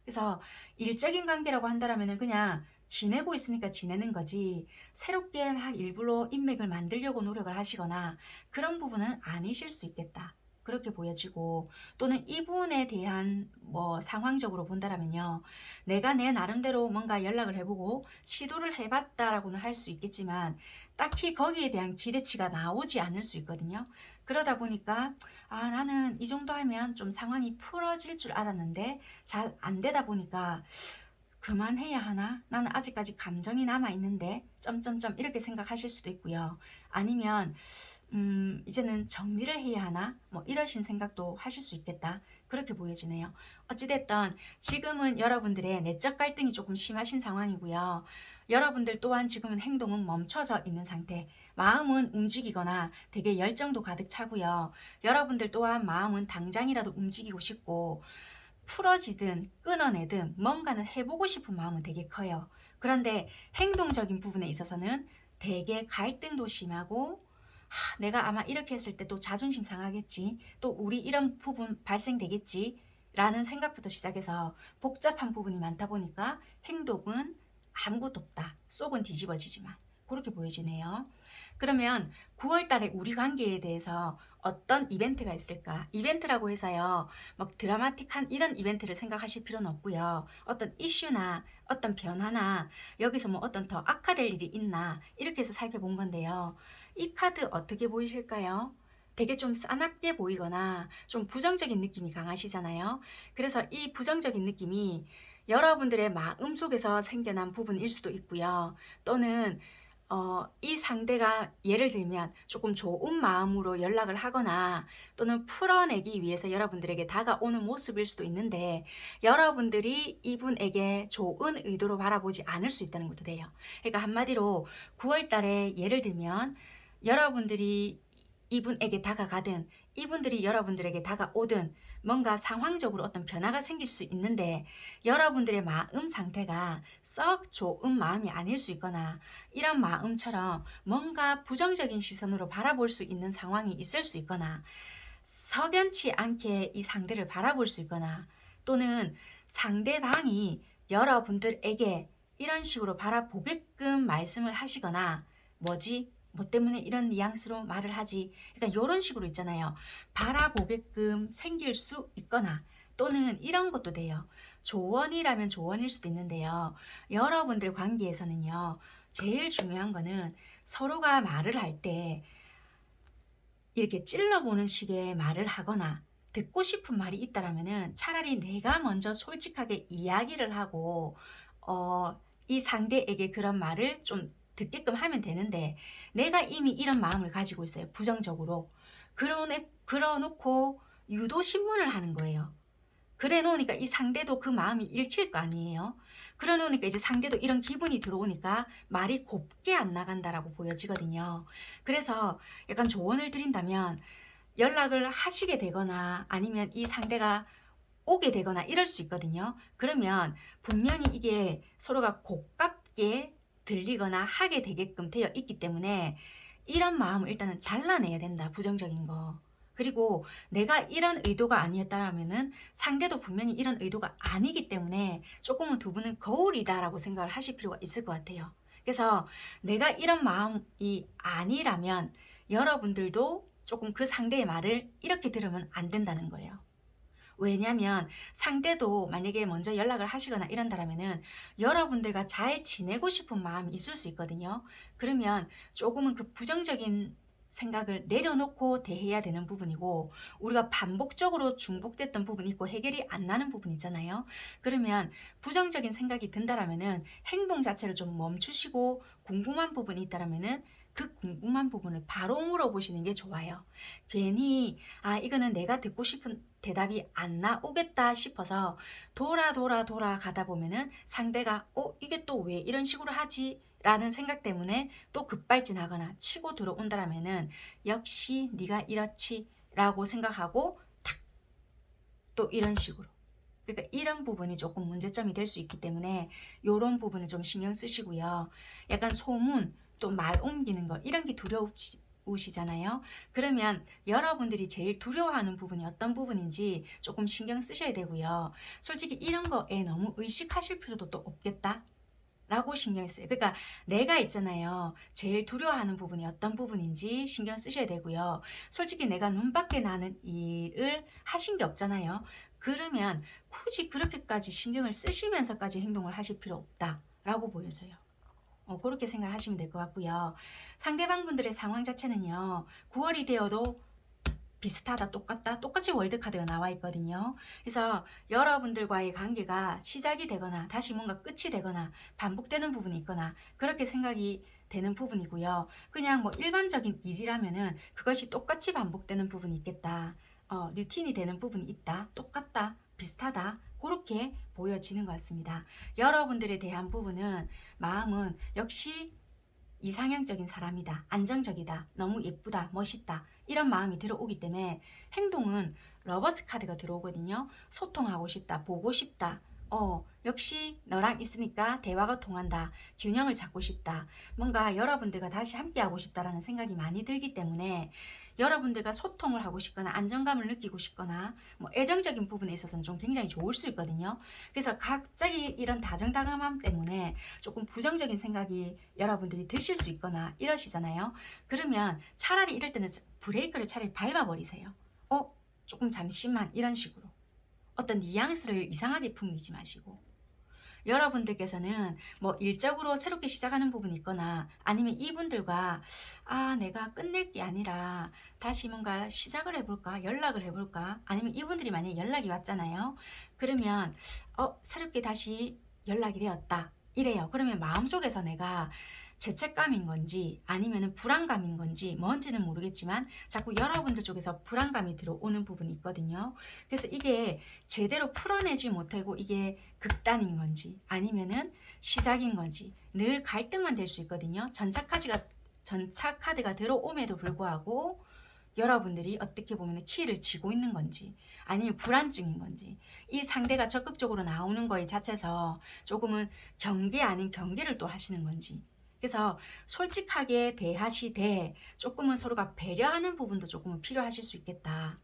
Speaker 2: 그래서 일적인 관계라고 한다면 그냥 지내고 있으니까 지내는 거지, 새롭게 막 일부러 인맥을 만들려고 노력을 하시거나 그런 부분은 아니실 수 있겠다, 그렇게 보여지고, 또는 이분에 대한 뭐 상황적으로 본다면요, 내가 내 나름대로 뭔가 연락을 해보고 시도를 해봤다라고는 할 수 있겠지만 딱히 거기에 대한 기대치가 나오지 않을 수 있거든요. 그러다 보니까 나는 이 정도 하면 좀 상황이 풀어질 줄 알았는데 잘 안 되다 보니까 그만해야 하나? 나는 아직까지 감정이 남아있는데 점점점 이렇게 생각하실 수도 있고요. 아니면 이제는 정리를 해야 하나? 뭐 이러신 생각도 하실 수 있겠다, 그렇게 보여지네요. 어찌됐든 지금은 여러분들의 내적 갈등이 조금 심하신 상황이고요. 여러분들 또한 지금은 행동은 멈춰져 있는 상태, 마음은 움직이거나 되게 열정도 가득 차고요. 여러분들 또한 마음은 당장이라도 움직이고 싶고 풀어지든 끊어내든 뭔가는 해보고 싶은 마음은 되게 커요. 그런데 행동적인 부분에 있어서는 되게 갈등도 심하고, 내가 아마 이렇게 했을 때 또 자존심 상하겠지, 또 우리 이런 부분 발생되겠지, 라는 생각부터 시작해서 복잡한 부분이 많다 보니까 행동은 아무것도 없다. 속은 뒤집어지지만. 그렇게 보여지네요. 그러면 9월 달에 우리 관계에 대해서 어떤 이벤트가 있을까? 이벤트라고 해서요, 막 드라마틱한 이런 이벤트를 생각하실 필요는 없고요. 어떤 이슈나 어떤 변화나 여기서 뭐 어떤 더 악화될 일이 있나 이렇게 해서 살펴본 건데요. 이 카드 어떻게 보이실까요? 되게 좀 싸납게 보이거나 좀 부정적인 느낌이 강하시잖아요. 그래서 이 부정적인 느낌이 여러분들의 마음속에서 생겨난 부분일 수도 있고요. 또는 이 상대가 예를 들면 조금 좋은 마음으로 연락을 하거나 또는 풀어내기 위해서 여러분들에게 다가오는 모습일 수도 있는데 여러분들이 이분에게 좋은 의도로 바라보지 않을 수 있다는 것도 돼요. 그러니까 한마디로 9월 달에 예를 들면 여러분들이 이분에게 다가가든 이분들이 여러분들에게 다가오든 뭔가 상황적으로 어떤 변화가 생길 수 있는데 여러분들의 마음 상태가 썩 좋은 마음이 아닐 수 있거나 이런 마음처럼 뭔가 부정적인 시선으로 바라볼 수 있는 상황이 있을 수 있거나 석연치 않게 이 상대를 바라볼 수 있거나 또는 상대방이 여러분들에게 이런 식으로 바라보게끔 말씀을 하시거나 뭐지? 뭐 때문에 이런 뉘앙스로 말을 하지? 그러니까 이런 식으로 있잖아요. 바라보게끔 생길 수 있거나 또는 이런 것도 돼요. 조언이라면 조언일 수도 있는데요. 여러분들 관계에서는요. 제일 중요한 거는 서로가 말을 할 때 이렇게 찔러보는 식의 말을 하거나 듣고 싶은 말이 있다라면은 차라리 내가 먼저 솔직하게 이야기를 하고 이 상대에게 그런 말을 좀 듣게끔 하면 되는데 내가 이미 이런 마음을 가지고 있어요. 부정적으로. 그러놓고 유도 신문을 하는 거예요. 그래 놓으니까 이 상대도 그 마음이 읽힐 거 아니에요. 그래 놓으니까 이제 상대도 이런 기분이 들어오니까 말이 곱게 안 나간다라고 보여지거든요. 그래서 약간 조언을 드린다면 연락을 하시게 되거나 아니면 이 상대가 오게 되거나 이럴 수 있거든요. 그러면 분명히 이게 서로가 고깝게 들리거나 하게 되게끔 되어 있기 때문에 이런 마음을 일단은 잘라내야 된다. 부정적인 거. 그리고 내가 이런 의도가 아니었다라면은 상대도 분명히 이런 의도가 아니기 때문에 조금은 두 분은 거울이다라고 생각을 하실 필요가 있을 것 같아요. 그래서 내가 이런 마음이 아니라면 여러분들도 조금 그 상대의 말을 이렇게 들으면 안 된다는 거예요. 왜냐면 상대도 만약에 먼저 연락을 하시거나 이런다라면은 여러분들과 잘 지내고 싶은 마음이 있을 수 있거든요. 그러면 조금은 그 부정적인 생각을 내려놓고 대해야 되는 부분이고 우리가 반복적으로 중복됐던 부분이 있고 해결이 안 나는 부분 있잖아요. 그러면 부정적인 생각이 든다라면은 행동 자체를 좀 멈추시고 궁금한 부분이 있다라면은 그 궁금한 부분을 바로 물어보시는 게 좋아요. 괜히 이거는 내가 듣고 싶은 대답이 안 나오겠다 싶어서 돌아 가다 보면은 상대가 이게 또 왜 이런 식으로 하지? 라는 생각 때문에 또 급발진하거나 치고 들어온다라면은 역시 네가 이렇지 라고 생각하고 탁 또 이런 식으로 그러니까 이런 부분이 조금 문제점이 될 수 있기 때문에 이런 부분을 좀 신경 쓰시고요. 약간 소문 또 말 옮기는 거 이런 게 두려우시잖아요. 그러면 여러분들이 제일 두려워하는 부분이 어떤 부분인지 조금 신경 쓰셔야 되고요. 솔직히 이런 거에 너무 의식하실 필요도 또 없겠다. 라고 신경 써요. 그러니까 내가 있잖아요. 제일 두려워하는 부분이 어떤 부분인지 신경 쓰셔야 되고요. 솔직히 내가 눈밖에 나는 일을 하신 게 없잖아요. 그러면 굳이 그렇게까지 신경을 쓰시면서까지 행동을 하실 필요 없다라고 보여져요. 그렇게 생각하시면 될 것 같고요. 상대방 분들의 상황 자체는요. 9월이 되어도 비슷하다, 똑같다, 똑같이 월드카드가 나와 있거든요. 그래서 여러분들과의 관계가 시작이 되거나 다시 뭔가 끝이 되거나 반복되는 부분이 있거나 그렇게 생각이 되는 부분이고요. 그냥 뭐 일반적인 일이라면은 그것이 똑같이 반복되는 부분이 있겠다. 루틴이 되는 부분이 있다. 똑같다. 비슷하다. 그렇게 보여지는 것 같습니다. 여러분들에 대한 부분은 마음은 역시 이상형적인 사람이다. 안정적이다. 너무 예쁘다. 멋있다. 이런 마음이 들어오기 때문에 행동은 러버스 카드가 들어오거든요. 소통하고 싶다. 보고 싶다. 역시 너랑 있으니까 대화가 통한다. 균형을 잡고 싶다. 뭔가 여러분들과 다시 함께하고 싶다라는 생각이 많이 들기 때문에 여러분들과 소통을 하고 싶거나 안정감을 느끼고 싶거나 뭐 애정적인 부분에 있어서는 좀 굉장히 좋을 수 있거든요. 그래서 갑자기 이런 다정다감함 때문에 조금 부정적인 생각이 여러분들이 드실 수 있거나 이러시잖아요. 그러면 차라리 이럴 때는 브레이크를 차라리 밟아버리세요. 조금 잠시만 이런 식으로. 어떤 뉘앙스를 이상하게 풍기지 마시고 여러분들께서는 뭐 일적으로 새롭게 시작하는 부분이 있거나 아니면 이분들과 내가 끝낼 게 아니라 다시 뭔가 시작을 해볼까 연락을 해볼까 아니면 이분들이 만약에 연락이 왔잖아요. 그러면 새롭게 다시 연락이 되었다 이래요. 그러면 마음속에서 내가 죄책감인 건지 아니면 불안감인 건지 뭔지는 모르겠지만 자꾸 여러분들 쪽에서 불안감이 들어오는 부분이 있거든요. 그래서 이게 제대로 풀어내지 못하고 이게 극단인 건지 아니면은 시작인 건지 늘 갈등만 될 수 있거든요. 전차 카드가 들어옴에도 불구하고 여러분들이 어떻게 보면 키를 쥐고 있는 건지 아니면 불안증인 건지 이 상대가 적극적으로 나오는 거에 자체에서 조금은 경계 아닌 경계를 또 하시는 건지 그래서 솔직하게 대하시되 조금은 서로가 배려하는 부분도 조금은 필요하실 수 있겠다.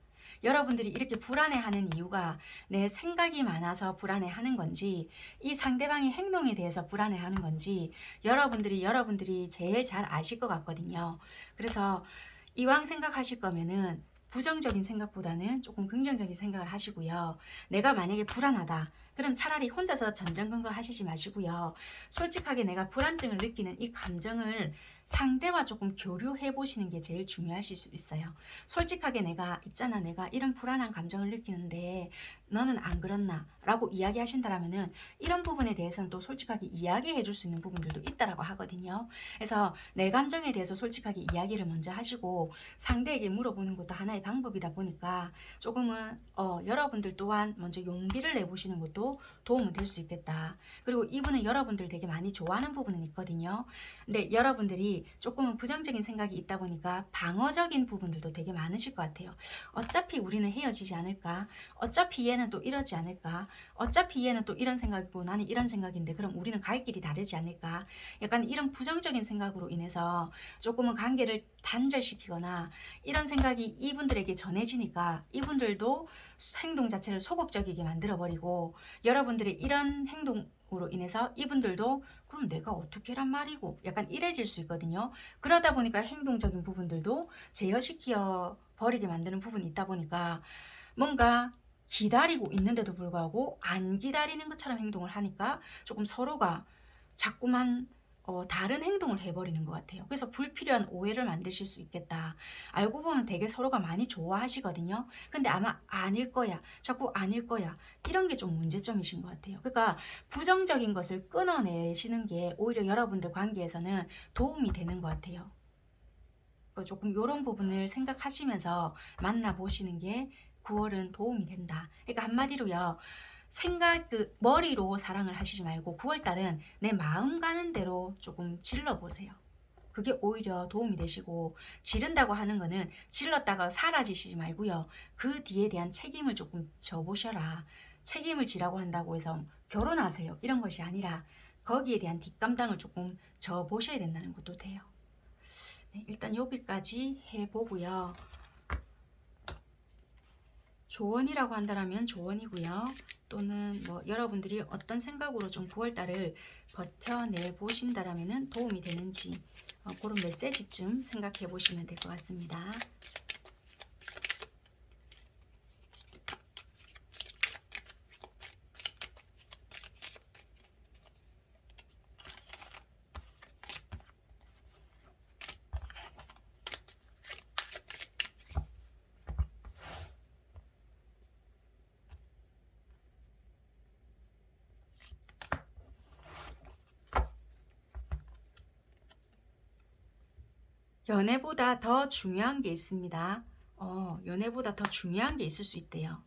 Speaker 2: 여러분들이 이렇게 불안해하는 이유가 내 생각이 많아서 불안해하는 건지 이 상대방의 행동에 대해서 불안해하는 건지 여러분들이 제일 잘 아실 것 같거든요. 그래서 이왕 생각하실 거면은 부정적인 생각보다는 조금 긍정적인 생각을 하시고요. 내가 만약에 불안하다. 그럼 차라리 혼자서 전전긍긍 하시지 마시고요. 솔직하게 내가 불안증을 느끼는 이 감정을 상대와 조금 교류해 보시는 게 제일 중요하실 수 있어요. 솔직하게 내가 이런 불안한 감정을 느끼는데 너는 안 그렇나? 라고 이야기하신다라면은 이런 부분에 대해서는 또 솔직하게 이야기해 줄 수 있는 부분들도 있다라고 하거든요. 그래서 내 감정에 대해서 솔직하게 이야기를 먼저 하시고 상대에게 물어보는 것도 하나의 방법이다 보니까 조금은 여러분들 또한 먼저 용기를 내보시는 것도 도움은 될 수 있겠다. 그리고 이분은 여러분들 되게 많이 좋아하는 부분은 있거든요. 근데 여러분들이 조금은 부정적인 생각이 있다 보니까 방어적인 부분들도 되게 많으실 것 같아요. 어차피 우리는 헤어지지 않을까? 어차피 얘는 또 이러지 않을까? 어차피 얘는 또 이런 생각이고 나는 이런 생각인데 그럼 우리는 갈 길이 다르지 않을까? 약간 이런 부정적인 생각으로 인해서 조금은 관계를 단절시키거나 이런 생각이 이분들에게 전해지니까 이분들도 행동 자체를 소극적이게 만들어버리고 여러분들의 이런 행동으로 인해서 이분들도 그럼 내가 어떻게 란 말이고 약간 이래질 수 있거든요. 그러다 보니까 행동적인 부분들도 제어시켜 버리게 만드는 부분이 있다 보니까 뭔가 기다리고 있는데도 불구하고 안 기다리는 것처럼 행동을 하니까 조금 서로가 자꾸만 다른 행동을 해버리는 것 같아요. 그래서 불필요한 오해를 만드실 수 있겠다. 알고 보면 되게 서로가 많이 좋아하시거든요. 근데 아마 아닐 거야. 자꾸 아닐 거야. 이런 게 좀 문제점이신 것 같아요. 그러니까 부정적인 것을 끊어내시는 게 오히려 여러분들 관계에서는 도움이 되는 것 같아요. 조금 이런 부분을 생각하시면서 만나보시는 게 9월은 도움이 된다. 그러니까 한마디로요. 머리로 사랑을 하시지 말고 9월달은 내 마음 가는 대로 조금 질러보세요. 그게 오히려 도움이 되시고 지른다고 하는 거는 질렀다가 사라지시지 말고요. 그 뒤에 대한 책임을 조금 져보셔라. 책임을 지라고 한다고 해서 결혼하세요. 이런 것이 아니라 거기에 대한 뒷감당을 조금 져보셔야 된다는 것도 돼요. 네, 일단 여기까지 해보고요. 조언이라고 한다면 조언이고요. 또는 뭐 여러분들이 어떤 생각으로 좀 9월달을 버텨내 보신다라면 도움이 되는지 그런 메시지쯤 생각해 보시면 될 것 같습니다. 연애보다 더 중요한 게 있습니다. 연애보다 더 중요한 게 있을 수 있대요.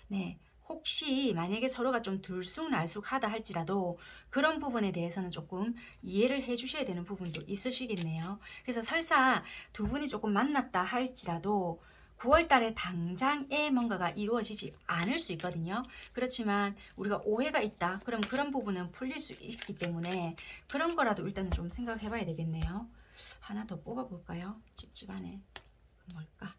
Speaker 2: 네. 혹시 만약에 서로가 좀 들쑥날쑥하다 할지라도 그런 부분에 대해서는 조금 이해를 해 주셔야 되는 부분도 있으시겠네요. 그래서 설사 두 분이 조금 만났다 할지라도 9월 달에 당장에 뭔가가 이루어지지 않을 수 있거든요. 그렇지만 우리가 오해가 있다. 그럼 그런 부분은 풀릴 수 있기 때문에 그런 거라도 일단은 좀 생각해 봐야 되겠네요. 하나 더 뽑아 볼까요? 찝찝하네. 뭘까?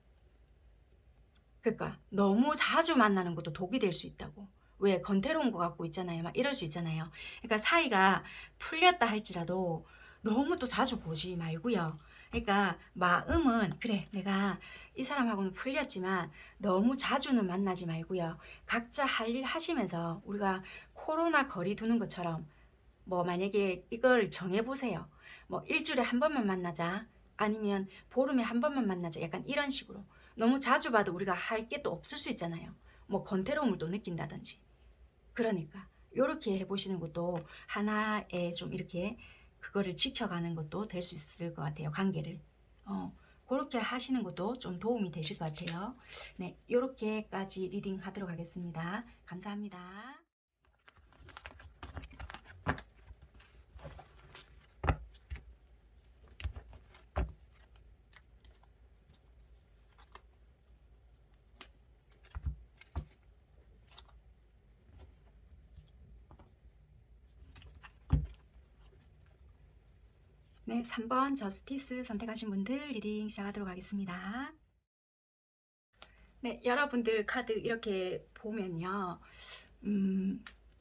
Speaker 2: 그러니까 너무 자주 만나는 것도 독이 될 수 있다고. 왜 건태로운 거 갖고 있잖아요. 막 이럴 수 있잖아요. 그러니까 사이가 풀렸다 할지라도 너무 또 자주 보지 말고요. 그러니까 마음은 그래 내가 이 사람하고는 풀렸지만 너무 자주는 만나지 말고요. 각자 할 일 하시면서 우리가 코로나 거리 두는 것처럼 뭐 만약에 이걸 정해보세요. 뭐 일주일에 한 번만 만나자. 아니면 보름에 한 번만 만나자. 약간 이런 식으로. 너무 자주 봐도 우리가 할 게 또 없을 수 있잖아요. 뭐 건태로움을 또 느낀다든지. 그러니까 이렇게 해보시는 것도 하나의 좀 이렇게 그거를 지켜가는 것도 될 수 있을 것 같아요. 관계를. 그렇게 하시는 것도 좀 도움이 되실 것 같아요. 네, 이렇게까지 리딩 하도록 하겠습니다. 감사합니다. 네, 3번 저스티스 선택하신 분들 리딩 시작하도록 하겠습니다. 네, 여러분들 카드 이렇게 보면요.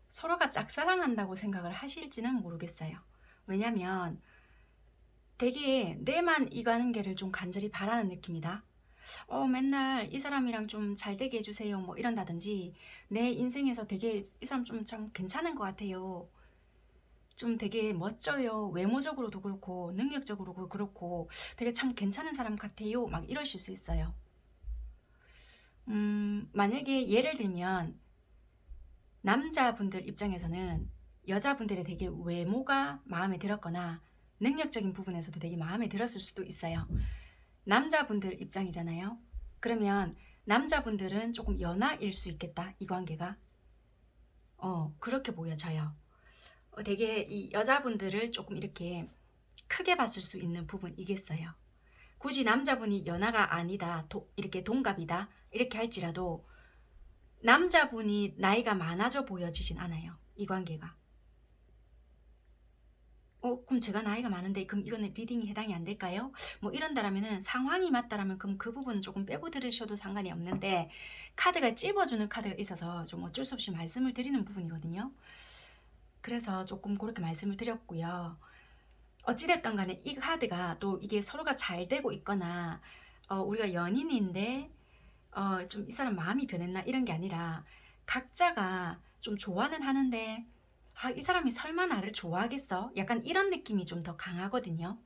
Speaker 2: 서로가 짝사랑한다고 생각을 하실지는 모르겠어요. 왜냐면 되게 내만 이 관계를 좀 간절히 바라는 느낌이다. 맨날 이 사람이랑 좀 잘 되게 해주세요. 뭐 이런다든지 내 인생에서 되게 이 사람 좀 참 괜찮은 것 같아요. 좀 되게 멋져요. 외모적으로도 그렇고 능력적으로도 그렇고 되게 참 괜찮은 사람 같아요. 막 이러실 수 있어요. 만약에 예를 들면 남자분들 입장에서는 여자분들의 되게 외모가 마음에 들었거나 능력적인 부분에서도 되게 마음에 들었을 수도 있어요. 남자분들 입장이잖아요. 그러면 남자분들은 조금 연하일 수 있겠다. 이 관계가. 그렇게 보여져요. 되게 이 여자분들을 조금 이렇게 크게 봤을 수 있는 부분이겠어요. 굳이 남자분이 연하가 아니다. 이렇게 동갑이다. 이렇게 할지라도 남자분이 나이가 많아져 보여지진 않아요. 이 관계가. 그럼 제가 나이가 많은데 그럼 이거는 리딩이 해당이 안 될까요? 뭐 이런다라면은 상황이 맞다라면 그럼 그 부분은 조금 빼고 들으셔도 상관이 없는데 카드가 찝어주는 카드가 있어서 좀 어쩔 수 없이 말씀을 드리는 부분이거든요. 그래서 조금 그렇게 말씀을 드렸고요. 어찌됐든 간에 이 카드가 또 이게 서로가 잘 되고 있거나 우리가 연인인데 좀 이 사람 마음이 변했나 이런 게 아니라 각자가 좀 좋아는 하는데 이 사람이 설마 나를 좋아하겠어? 약간 이런 느낌이 좀 더 강하거든요.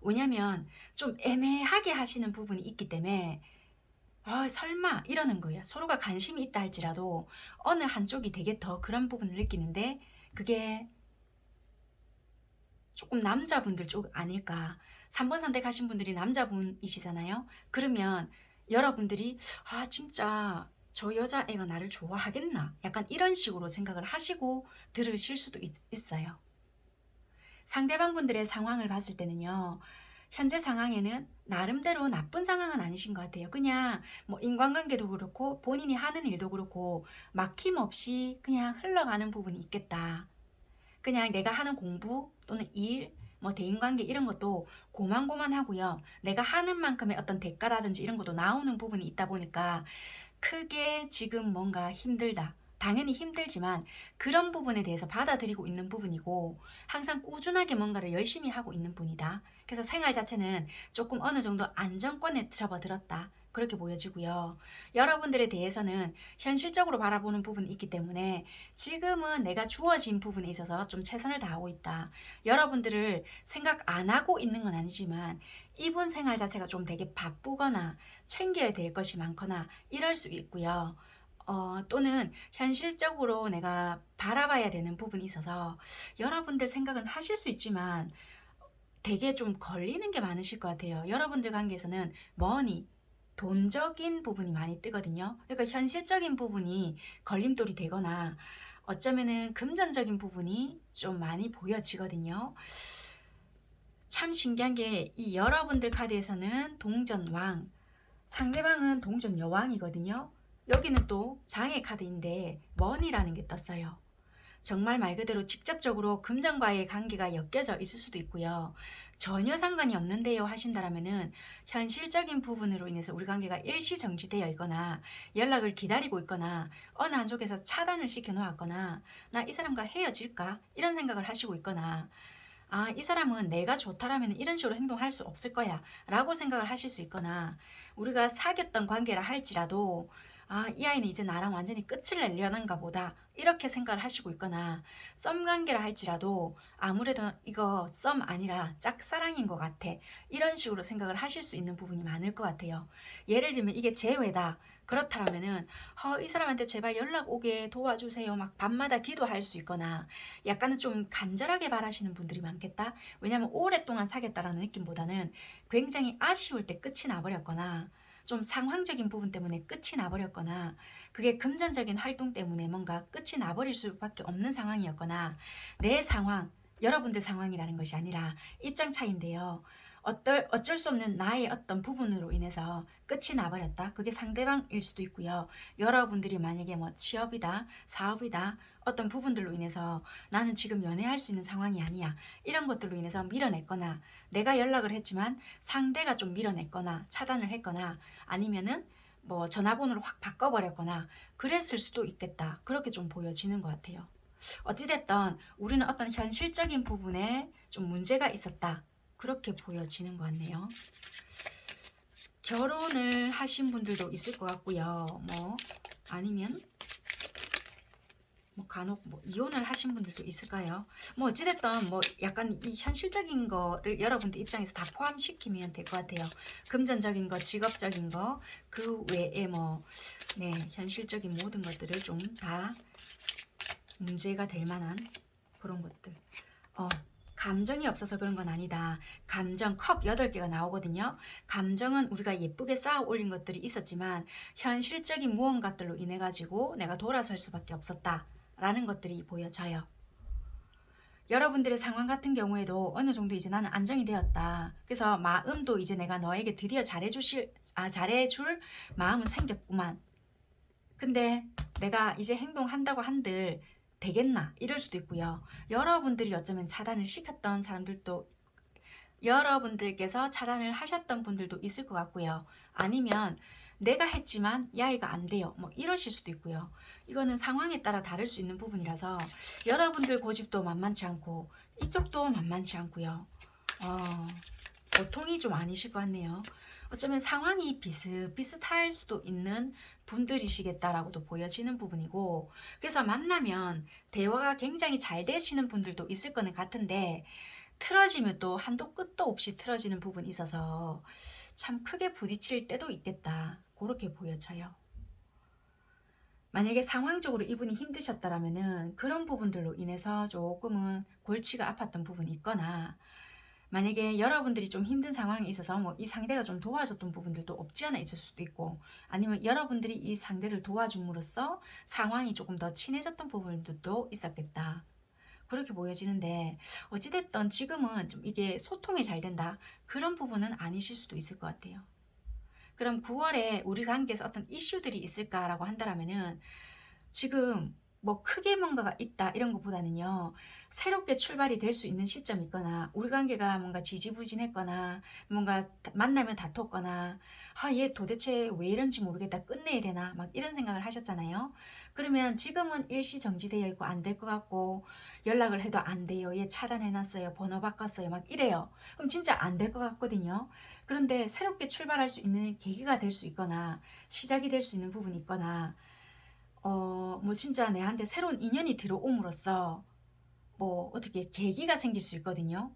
Speaker 2: 왜냐면 좀 애매하게 하시는 부분이 있기 때문에 설마 이러는 거예요. 서로가 관심이 있다 할지라도 어느 한쪽이 되게 더 그런 부분을 느끼는데 그게 조금 남자분들 쪽 아닐까. 3번 선택하신 분들이 남자분이시잖아요. 그러면 여러분들이 진짜 저 여자애가 나를 좋아하겠나? 약간 이런 식으로 생각을 하시고 들으실 수도 있어요. 상대방 분들의 상황을 봤을 때는요. 현재 상황에는 나름대로 나쁜 상황은 아니신 것 같아요. 그냥 뭐 인간관계도 그렇고 본인이 하는 일도 그렇고 막힘없이 그냥 흘러가는 부분이 있겠다. 그냥 내가 하는 공부 또는 일, 뭐 대인관계 이런 것도 고만고만하고요. 내가 하는 만큼의 어떤 대가라든지 이런 것도 나오는 부분이 있다 보니까 크게 지금 뭔가 힘들다. 당연히 힘들지만 그런 부분에 대해서 받아들이고 있는 부분이고 항상 꾸준하게 뭔가를 열심히 하고 있는 분이다. 그래서 생활 자체는 조금 어느 정도 안정권에 접어들었다. 그렇게 보여지고요. 여러분들에 대해서는 현실적으로 바라보는 부분이 있기 때문에 지금은 내가 주어진 부분에 있어서 좀 최선을 다하고 있다. 여러분들을 생각 안 하고 있는 건 아니지만 이분 생활 자체가 좀 되게 바쁘거나 챙겨야 될 것이 많거나 이럴 수 있고요. 또는 현실적으로 내가 바라봐야 되는 부분이 있어서 여러분들 생각은 하실 수 있지만 되게 좀 걸리는 게 많으실 것 같아요. 여러분들 관계에서는 머니, 돈적인 부분이 많이 뜨거든요. 그러니까 현실적인 부분이 걸림돌이 되거나 어쩌면은 금전적인 부분이 좀 많이 보여지거든요. 참 신기한 게 이 여러분들 카드에서는 동전왕, 상대방은 동전 여왕이거든요. 여기는 또 장의 카드인데 money라는 게 떴어요. 정말 말 그대로 직접적으로 금전과의 관계가 엮여져 있을 수도 있고요. 전혀 상관이 없는데요 하신다라면은 현실적인 부분으로 인해서 우리 관계가 일시정지되어 있거나 연락을 기다리고 있거나 어느 한쪽에서 차단을 시켜 놓았거나 나 이 사람과 헤어질까 이런 생각을 하시고 있거나 아, 이 사람은 내가 좋다라면 이런 식으로 행동할 수 없을 거야 라고 생각을 하실 수 있거나 우리가 사귀었던 관계라 할지라도 아, 이 아이는 이제 나랑 완전히 끝을 내려는가 보다 이렇게 생각을 하시고 있거나 썸 관계라 할지라도 아무래도 이거 썸 아니라 짝사랑인 것 같아 이런 식으로 생각을 하실 수 있는 부분이 많을 것 같아요. 예를 들면 이게 재회다 그렇다면은 이 사람한테 제발 연락 오게 도와주세요 막 밤마다 기도할 수 있거나 약간은 좀 간절하게 바라시는 분들이 많겠다. 왜냐하면 오랫동안 사귀었다라는 느낌보다는 굉장히 아쉬울 때 끝이 나버렸거나 좀 상황적인 부분 때문에 끝이 나버렸거나 그게 금전적인 활동 때문에 뭔가 끝이 나버릴 수밖에 없는 상황이었거나 내 상황, 여러분들 상황이라는 것이 아니라 입장 차이인데요. 어쩔 수 없는 나의 어떤 부분으로 인해서 끝이 나버렸다. 그게 상대방일 수도 있고요. 여러분들이 만약에 뭐 취업이다, 사업이다, 어떤 부분들로 인해서 나는 지금 연애할 수 있는 상황이 아니야. 이런 것들로 인해서 밀어냈거나 내가 연락을 했지만 상대가 좀 밀어냈거나 차단을 했거나 아니면은 뭐 전화번호를 확 바꿔버렸거나 그랬을 수도 있겠다. 그렇게 좀 보여지는 것 같아요. 어찌됐든 우리는 어떤 현실적인 부분에 좀 문제가 있었다. 그렇게 보여지는 것 같네요. 결혼을 하신 분들도 있을 것 같고요. 뭐 아니면 뭐 간혹 뭐 이혼을 하신 분들도 있을까요? 뭐 어찌됐든 뭐 약간 이 현실적인 거를 여러분들 입장에서 다 포함시키면 될 것 같아요. 금전적인 거, 직업적인 거, 그 외에 뭐 네, 현실적인 모든 것들을 좀 다 문제가 될 만한 그런 것들. 감정이 없어서 그런 건 아니다. 감정 컵 8개가 나오거든요. 감정은 우리가 예쁘게 쌓아 올린 것들이 있었지만 현실적인 무언가들로 인해 가지고 내가 돌아설 수밖에 없었다. 라는 것들이 보여져요. 여러분들의 상황 같은 경우에도 어느 정도 이제 나는 안정이 되었다. 그래서 마음도 이제 내가 너에게 드디어 잘해줄 마음은 생겼구만. 근데 내가 이제 행동한다고 한들 되겠나? 이럴 수도 있고요. 여러분들이 어쩌면 차단을 시켰던 사람들도 여러분들께서 차단을 하셨던 분들도 있을 것 같고요. 아니면 내가 했지만 이 아이가 안 돼요. 뭐 이러실 수도 있고요. 이거는 상황에 따라 다를 수 있는 부분이라서 여러분들 고집도 만만치 않고 이쪽도 만만치 않고요. 보통이 좀 아니실 것 같네요. 어쩌면 상황이 비슷비슷할 수도 있는 분들이시겠다라고도 보여지는 부분이고 그래서 만나면 대화가 굉장히 잘 되시는 분들도 있을 거는 같은데 틀어지면 또 한도 끝도 없이 틀어지는 부분이 있어서 참 크게 부딪힐 때도 있겠다. 그렇게 보여져요. 만약에 상황적으로 이분이 힘드셨다라면은 그런 부분들로 인해서 조금은 골치가 아팠던 부분이 있거나 만약에 여러분들이 좀 힘든 상황에 있어서 뭐 이 상대가 좀 도와줬던 부분들도 없지 않아 있을 수도 있고 아니면 여러분들이 이 상대를 도와줌으로써 상황이 조금 더 친해졌던 부분들도 있었겠다. 그렇게 보여지는데 어찌됐든 지금은 좀 이게 소통이 잘 된다. 그런 부분은 아니실 수도 있을 것 같아요. 그럼 9월에 우리 관계에서 어떤 이슈들이 있을까라고 한다면은 지금 뭐 크게 뭔가가 있다 이런 것보다는요 새롭게 출발이 될 수 있는 시점이 있거나 우리 관계가 뭔가 지지부진했거나 뭔가 만나면 다퉜거나 얘 도대체 왜 이런지 모르겠다 끝내야 되나 막 이런 생각을 하셨잖아요. 그러면 지금은 일시정지되어 있고 안 될 것 같고 연락을 해도 안 돼요. 얘 차단해놨어요. 번호 바꿨어요. 막 이래요. 그럼 진짜 안 될 것 같거든요. 그런데 새롭게 출발할 수 있는 계기가 될 수 있거나 시작이 될 수 있는 부분이 있거나 뭐 진짜 내한테 새로운 인연이 들어옴으로써 뭐 어떻게 계기가 생길 수 있거든요.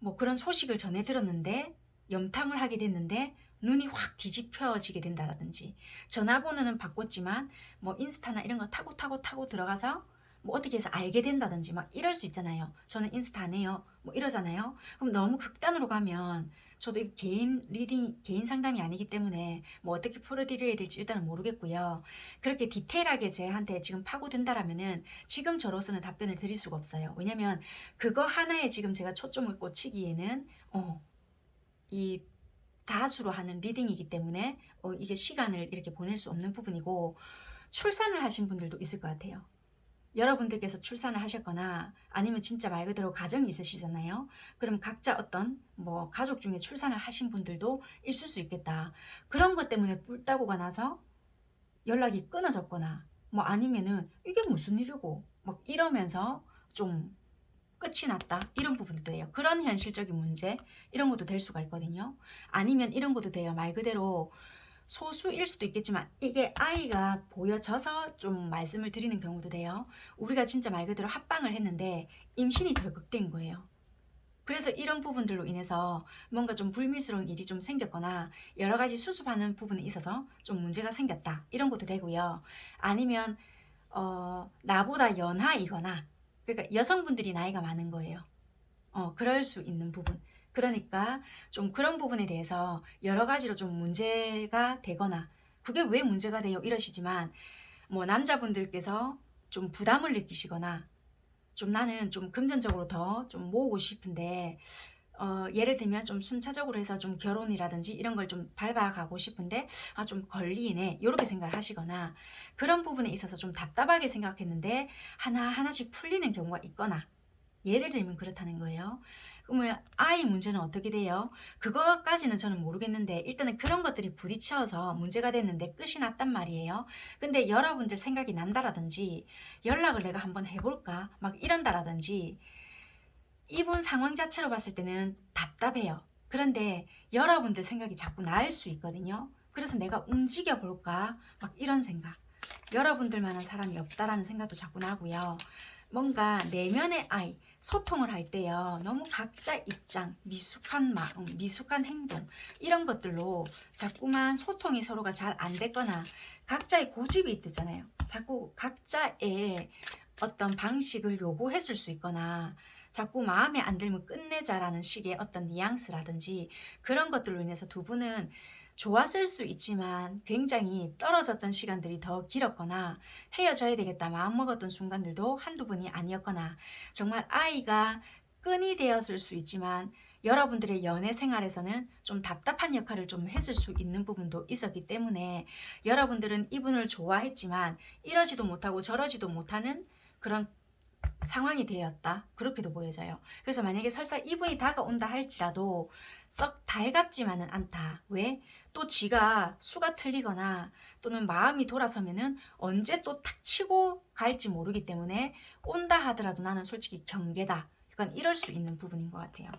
Speaker 2: 뭐 그런 소식을 전해 들었는데 염탐을 하게 됐는데 눈이 확 뒤집혀지게 된다라든지 전화번호는 바꿨지만 뭐 인스타나 이런 거 타고 들어가서 뭐 어떻게 해서 알게 된다든지 막 이럴 수 있잖아요. 저는 인스타 안 해요. 뭐 이러잖아요. 그럼 너무 극단으로 가면 저도 이거 개인 리딩, 개인 상담이 아니기 때문에 뭐 어떻게 풀어드려야 될지 일단은 모르겠고요. 그렇게 디테일하게 제한테 지금 파고든다라면은 지금 저로서는 답변을 드릴 수가 없어요. 왜냐면 그거 하나에 지금 제가 초점을 꽂히기에는 이 다수로 하는 리딩이기 때문에 이게 시간을 이렇게 보낼 수 없는 부분이고, 출산을 하신 분들도 있을 것 같아요. 여러분들께서 출산을 하셨거나 아니면 진짜 말 그대로 가정이 있으시잖아요. 그럼 각자 어떤 뭐 가족 중에 출산을 하신 분들도 있을 수 있겠다. 그런 것 때문에 뿔 따고가 나서 연락이 끊어졌거나 뭐 아니면은 이게 무슨 일이고 막 이러면서 좀 끝이 났다, 이런 부분도 돼요. 그런 현실적인 문제, 이런 것도 될 수가 있거든요. 아니면 이런 것도 돼요. 말 그대로 소수일 수도 있겠지만 이게 아이가 보여져서 좀 말씀을 드리는 경우도 돼요. 우리가 진짜 말 그대로 합방을 했는데 임신이 덜컥된 거예요. 그래서 이런 부분들로 인해서 뭔가 좀 불미스러운 일이 좀 생겼거나 여러 가지 수습하는 부분에 있어서 좀 문제가 생겼다, 이런 것도 되고요. 아니면 나보다 연하이거나, 그러니까 여성분들이 나이가 많은 거예요. 그럴 수 있는 부분. 그러니까 좀 그런 부분에 대해서 여러 가지로 좀 문제가 되거나, 그게 왜 문제가 돼요 이러시지만, 뭐 남자분들께서 좀 부담을 느끼시거나, 좀 나는 좀 금전적으로 더 좀 모으고 싶은데, 예를 들면 좀 순차적으로 해서 좀 결혼이라든지 이런 걸 좀 밟아가고 싶은데 좀 걸리네, 이렇게 생각을 하시거나, 그런 부분에 있어서 좀 답답하게 생각했는데 하나하나씩 풀리는 경우가 있거나, 예를 들면 그렇다는 거예요. 그러면 아이 문제는 어떻게 돼요? 그거까지는 저는 모르겠는데 일단은 그런 것들이 부딪혀서 문제가 됐는데 끝이 났단 말이에요. 근데 여러분들 생각이 난다라든지 연락을 내가 한번 해볼까 막 이런다라든지, 이분 상황 자체로 봤을 때는 답답해요. 그런데 여러분들 생각이 자꾸 날 수 있거든요. 그래서 내가 움직여 볼까 막 이런 생각, 여러분들만한 사람이 없다라는 생각도 자꾸 나고요. 뭔가 내면의 아이, 소통을 할 때요, 너무 각자 입장, 미숙한 마음, 미숙한 행동, 이런 것들로 자꾸만 소통이 서로가 잘 안 됐거나, 각자의 고집이 있잖아요. 자꾸 각자의 어떤 방식을 요구했을 수 있거나, 자꾸 마음에 안 들면 끝내자라는 식의 어떤 뉘앙스라든지, 그런 것들로 인해서 두 분은 좋았을 수 있지만 굉장히 떨어졌던 시간들이 더 길었거나, 헤어져야 되겠다 마음먹었던 순간들도 한두 번이 아니었거나, 정말 아이가 끈이 되었을 수 있지만 여러분들의 연애 생활에서는 좀 답답한 역할을 좀 했을 수 있는 부분도 있었기 때문에, 여러분들은 이분을 좋아했지만 이러지도 못하고 저러지도 못하는 그런 상황이 되었다, 그렇게도 보여져요. 그래서 만약에 설사 이분이 다가온다 할지라도 썩 달갑지만은 않다. 왜? 또 지가 수가 틀리거나 또는 마음이 돌아서면은 언제 또 탁 치고 갈지 모르기 때문에, 온다 하더라도 나는 솔직히 경계다, 약간 이럴 수 있는 부분인 것 같아요.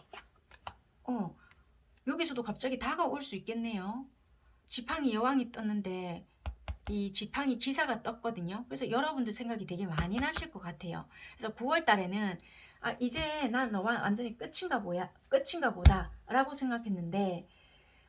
Speaker 2: 여기서도 갑자기 다가올 수 있겠네요. 지팡이 여왕이 떴는데 이 지팡이 기사가 떴거든요. 그래서 여러분들 생각이 되게 많이 나실 것 같아요. 그래서 9월 달에는 이제 난 너와 완전히 끝인가 보다 라고 생각했는데,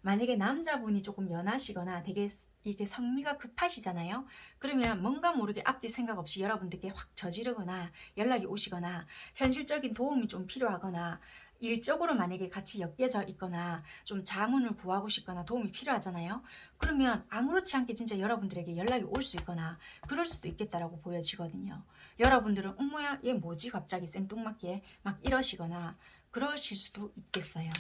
Speaker 2: 만약에 남자분이 조금 연하시거나 되게 이게 성미가 급하시잖아요. 그러면 뭔가 모르게 앞뒤 생각 없이 여러분들께 확 저지르거나 연락이 오시거나, 현실적인 도움이 좀 필요하거나, 일적으로 만약에 같이 엮여져 있거나 좀 자문을 구하고 싶거나 도움이 필요하잖아요. 그러면 아무렇지 않게 진짜 여러분들에게 연락이 올 수 있거나 그럴 수도 있겠다라고 보여지거든요. 여러분들은 뭐야 얘 뭐지 갑자기 생뚱맞게 막 이러시거나 그러실 수도 있겠어요.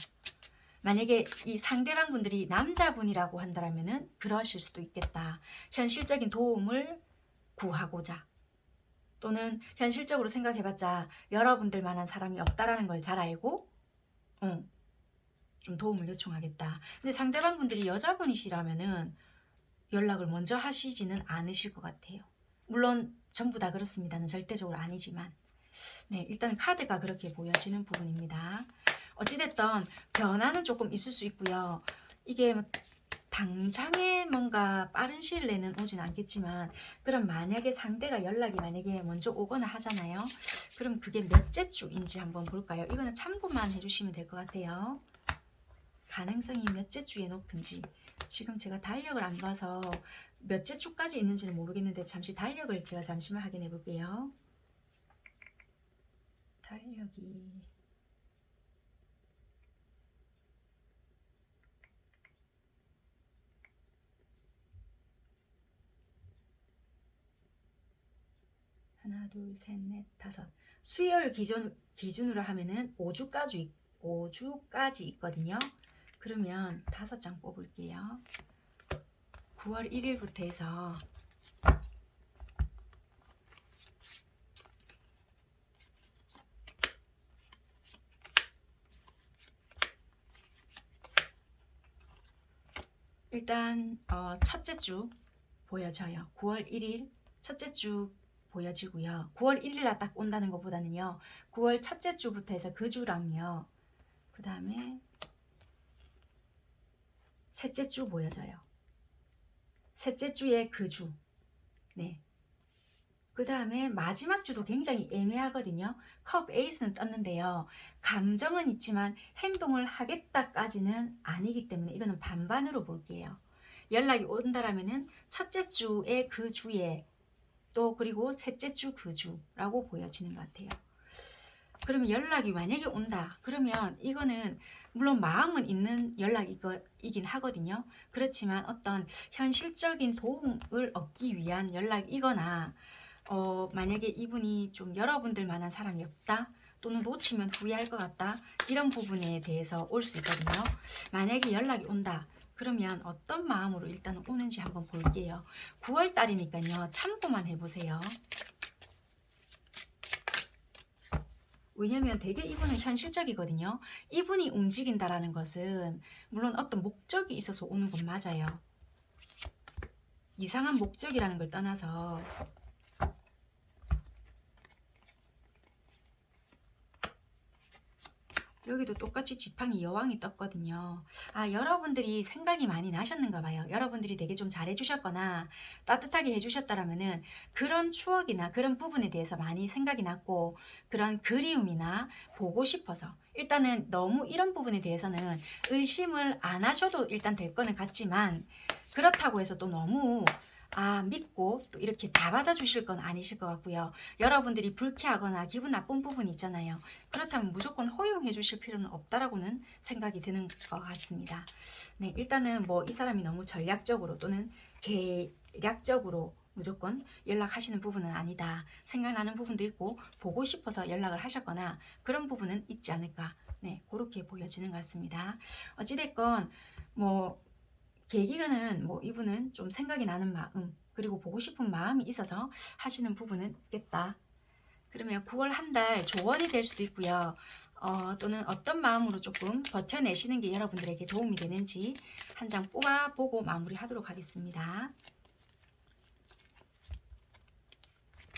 Speaker 2: 만약에 이 상대방 분들이 남자분이라고 한다면은 그러실 수도 있겠다. 현실적인 도움을 구하고자, 또는 현실적으로 생각해봤자 여러분들만한 사람이 없다라는 걸 잘 알고 좀 도움을 요청하겠다. 근데 상대방 분들이 여자분이시라면은 연락을 먼저 하시지는 않으실 것 같아요. 물론 전부 다 그렇습니다는 절대적으로 아니지만, 네, 일단 카드가 그렇게 보여지는 부분입니다. 어찌됐든 변화는 조금 있을 수 있고요. 이게 당장에 뭔가 빠른 시일 내는 오진 않겠지만, 그럼 만약에 상대가 연락이 만약에 먼저 오거나 하잖아요. 그럼 그게 몇째 주인지 한번 볼까요? 이거는 참고만 해주시면 될 것 같아요. 가능성이 몇째 주에 높은지. 지금 제가 달력을 안 봐서 몇째 주까지 있는지는 모르겠는데, 잠시 달력을 제가 잠시만 확인해 볼게요. 달력이 하나, 둘, 셋, 넷, 다섯. 수요일 기준으로 하면은 5주까지 있거든요. 그러면 5장 뽑을게요. 9월 1일부터 해서 일단 첫째 주 보여져요. 9월 1일 첫째 주 보여지고요. 9월 1일날 딱 온다는 것보다는요. 9월 첫째 주부터 해서 그 주랑요. 그 다음에 셋째 주 보여져요. 셋째 주에 그 주. 네. 그 다음에 마지막 주도 굉장히 애매하거든요. 컵 에이스는 떴는데요. 감정은 있지만 행동을 하겠다까지는 아니기 때문에 이거는 반반으로 볼게요. 연락이 온다라면은 첫째 주의 그 주에 또 그리고 셋째 주 그 주라고 보여지는 것 같아요. 그러면 연락이 만약에 온다 그러면 이거는 물론 마음은 있는 연락이긴 하거든요. 그렇지만 어떤 현실적인 도움을 얻기 위한 연락이거나 만약에 이분이 좀 여러분들 만한 사람이 없다 또는 놓치면 후회할 것 같다 이런 부분에 대해서 올 수 있거든요. 만약에 연락이 온다 그러면 어떤 마음으로 일단 오는지 한번 볼게요. 9월 달이니까요. 참고만 해보세요. 왜냐면 되게 이분은 현실적이거든요. 이분이 움직인다라는 것은 물론 어떤 목적이 있어서 오는 건 맞아요. 이상한 목적이라는 걸 떠나서 여기도 똑같이 지팡이 여왕이 떴거든요. 아, 여러분들이 생각이 많이 나셨는가 봐요. 여러분들이 되게 좀 잘해주셨거나 따뜻하게 해주셨다라면은 그런 추억이나 그런 부분에 대해서 많이 생각이 났고 그런 그리움이나 보고 싶어서 일단은 너무 이런 부분에 대해서는 의심을 안 하셔도 일단 될 거는 같지만 그렇다고 해서 또 너무 믿고 또 이렇게 다 받아주실 건 아니실 것 같고요. 여러분들이 불쾌하거나 기분 나쁜 부분이 있잖아요. 그렇다면 무조건 허용해 주실 필요는 없다라고는 생각이 드는 것 같습니다. 네, 일단은 뭐 이 사람이 너무 전략적으로 또는 계략적으로 무조건 연락하시는 부분은 아니다. 생각나는 부분도 있고 보고 싶어서 연락을 하셨거나 그런 부분은 있지 않을까. 네, 그렇게 보여지는 것 같습니다. 어찌됐건 뭐 계기가는 뭐 이분은 좀 생각이 나는 마음 그리고 보고 싶은 마음이 있어서 하시는 부분은 있겠다. 그러면 9월 한 달 조언이 될 수도 있고요. 또는 어떤 마음으로 조금 버텨내시는 게 여러분들에게 도움이 되는지 한 장 뽑아보고 마무리하도록 하겠습니다.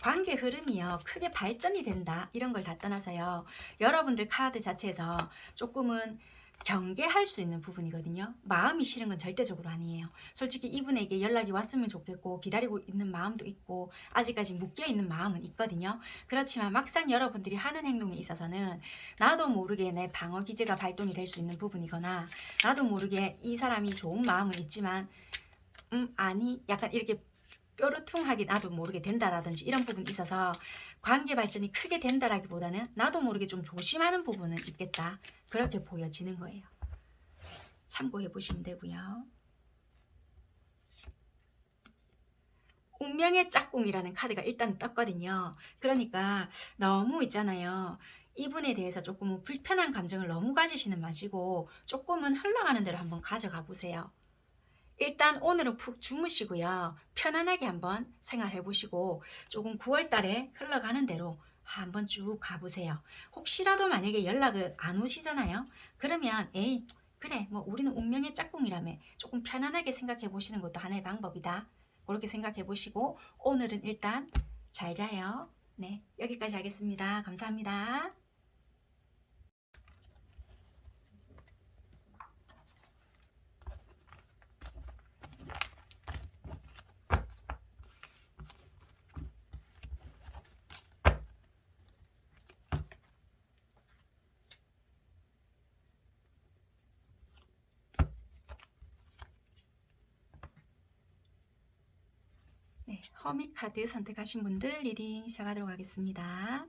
Speaker 2: 관계 흐름이요. 크게 발전이 된다. 이런 걸 다 떠나서요. 여러분들 카드 자체에서 조금은 경계할 수 있는 부분이거든요. 마음이 싫은 건 절대적으로 아니에요. 솔직히 이분에게 연락이 왔으면 좋겠고 기다리고 있는 마음도 있고 아직까지 묶여있는 마음은 있거든요. 그렇지만 막상 여러분들이 하는 행동에 있어서는 나도 모르게 내 방어 기제가 발동이 될 수 있는 부분이거나 나도 모르게 이 사람이 좋은 마음은 있지만 아니 약간 이렇게 뾰루퉁하게 나도 모르게 된다라든지 이런 부분이 있어서 관계 발전이 크게 된다라기보다는 나도 모르게 좀 조심하는 부분은 있겠다. 그렇게 보여지는 거예요. 참고해 보시면 되고요. 운명의 짝꿍이라는 카드가 일단 떴거든요. 그러니까 너무 있잖아요. 이분에 대해서 조금 불편한 감정을 너무 가지시는 마시고 조금은 흘러가는 대로 한번 가져가 보세요. 일단 오늘은 푹 주무시고요. 편안하게 한번 생활해 보시고 조금 9월 달에 흘러가는 대로 한번 쭉 가보세요. 혹시라도 만약에 연락을 안 오시잖아요. 그러면 에이 그래 뭐 우리는 운명의 짝꿍이라며 조금 편안하게 생각해 보시는 것도 하나의 방법이다. 그렇게 생각해 보시고 오늘은 일단 잘 자요. 네, 여기까지 하겠습니다. 감사합니다. 네, 허미 카드 선택하신 분들 리딩 시작하도록 하겠습니다.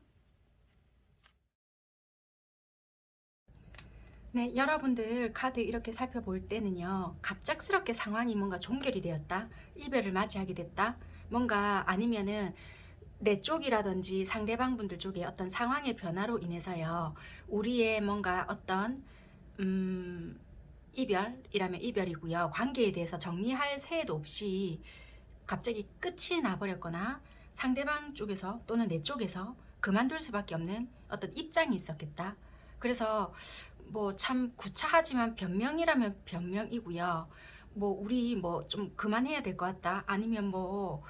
Speaker 2: 네, 여러분들 카드 이렇게 살펴볼 때는요. 갑작스럽게 상황이 뭔가 종결이 되었다. 이별을 맞이하게 됐다. 뭔가 아니면은 내 쪽이라든지 상대방 분들 쪽에 어떤 상황의 변화로 인해서요. 우리의 뭔가 어떤 이별이라면 이별이고요. 관계에 대해서 정리할 새도 없이 갑자기 끝이 나버렸거나 상대방 쪽에서 또는 내 쪽에서 그만둘 수밖에 없는 어떤 입장이 있었겠다. 그래서 뭐 참 구차하지만 변명이라면 변명이고요. 뭐 우리 뭐 좀 그만해야 될 것 같다. 아니면 뭐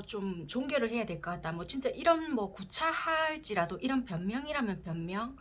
Speaker 2: 좀 종결을 해야 될 것 같다. 뭐 진짜 이런 뭐 구차할지라도 이런 변명이라면 변명,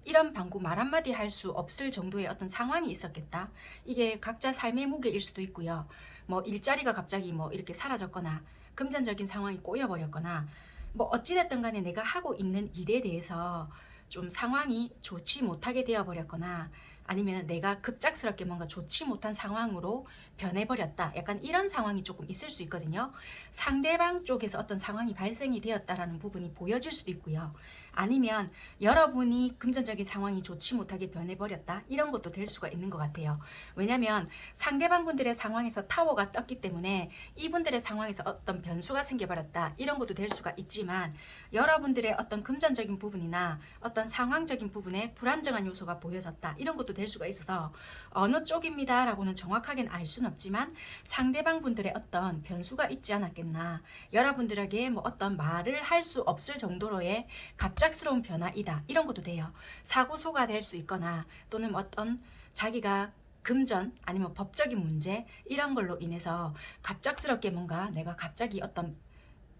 Speaker 2: 이런 방구 말 한마디 할 수 없을 정도의 어떤 상황이 있었겠다. 이게 각자 삶의 무게일 수도 있고요. 뭐 일자리가 갑자기 뭐 이렇게 사라졌거나 금전적인 상황이 꼬여버렸거나 뭐 어찌됐든 간에 내가 하고 있는 일에 대해서 좀 상황이 좋지 못하게 되어버렸거나 아니면 내가 급작스럽게 뭔가 좋지 못한 상황으로 변해버렸다. 약간 이런 상황이 조금 있을 수 있거든요. 상대방 쪽에서 어떤 상황이 발생이 되었다라는 부분이 보여질 수도 있고요. 아니면 여러분이 금전적인 상황이 좋지 못하게 변해버렸다. 이런 것도 될 수가 있는 것 같아요. 왜냐하면 상대방 분들의 상황에서 타워가 떴기 때문에 이분들의 상황에서 어떤 변수가 생겨버렸다. 이런 것도 될 수가 있지만 여러분들의 어떤 금전적인 부분이나 어떤 상황적인 부분에 불안정한 요소가 보여졌다. 이런 것도 될 수가 있어서 어느 쪽입니다 라고는 정확하게는 알 수는 없지만 상대방 분들의 어떤 변수가 있지 않았겠나. 여러분들에게 뭐 어떤 말을 할 수 없을 정도로의 갑작스러운 변화이다. 이런 것도 돼요. 사고소가 될 수 있거나 또는 어떤 자기가 금전 아니면 법적인 문제 이런 걸로 인해서 갑작스럽게 뭔가 내가 갑자기 어떤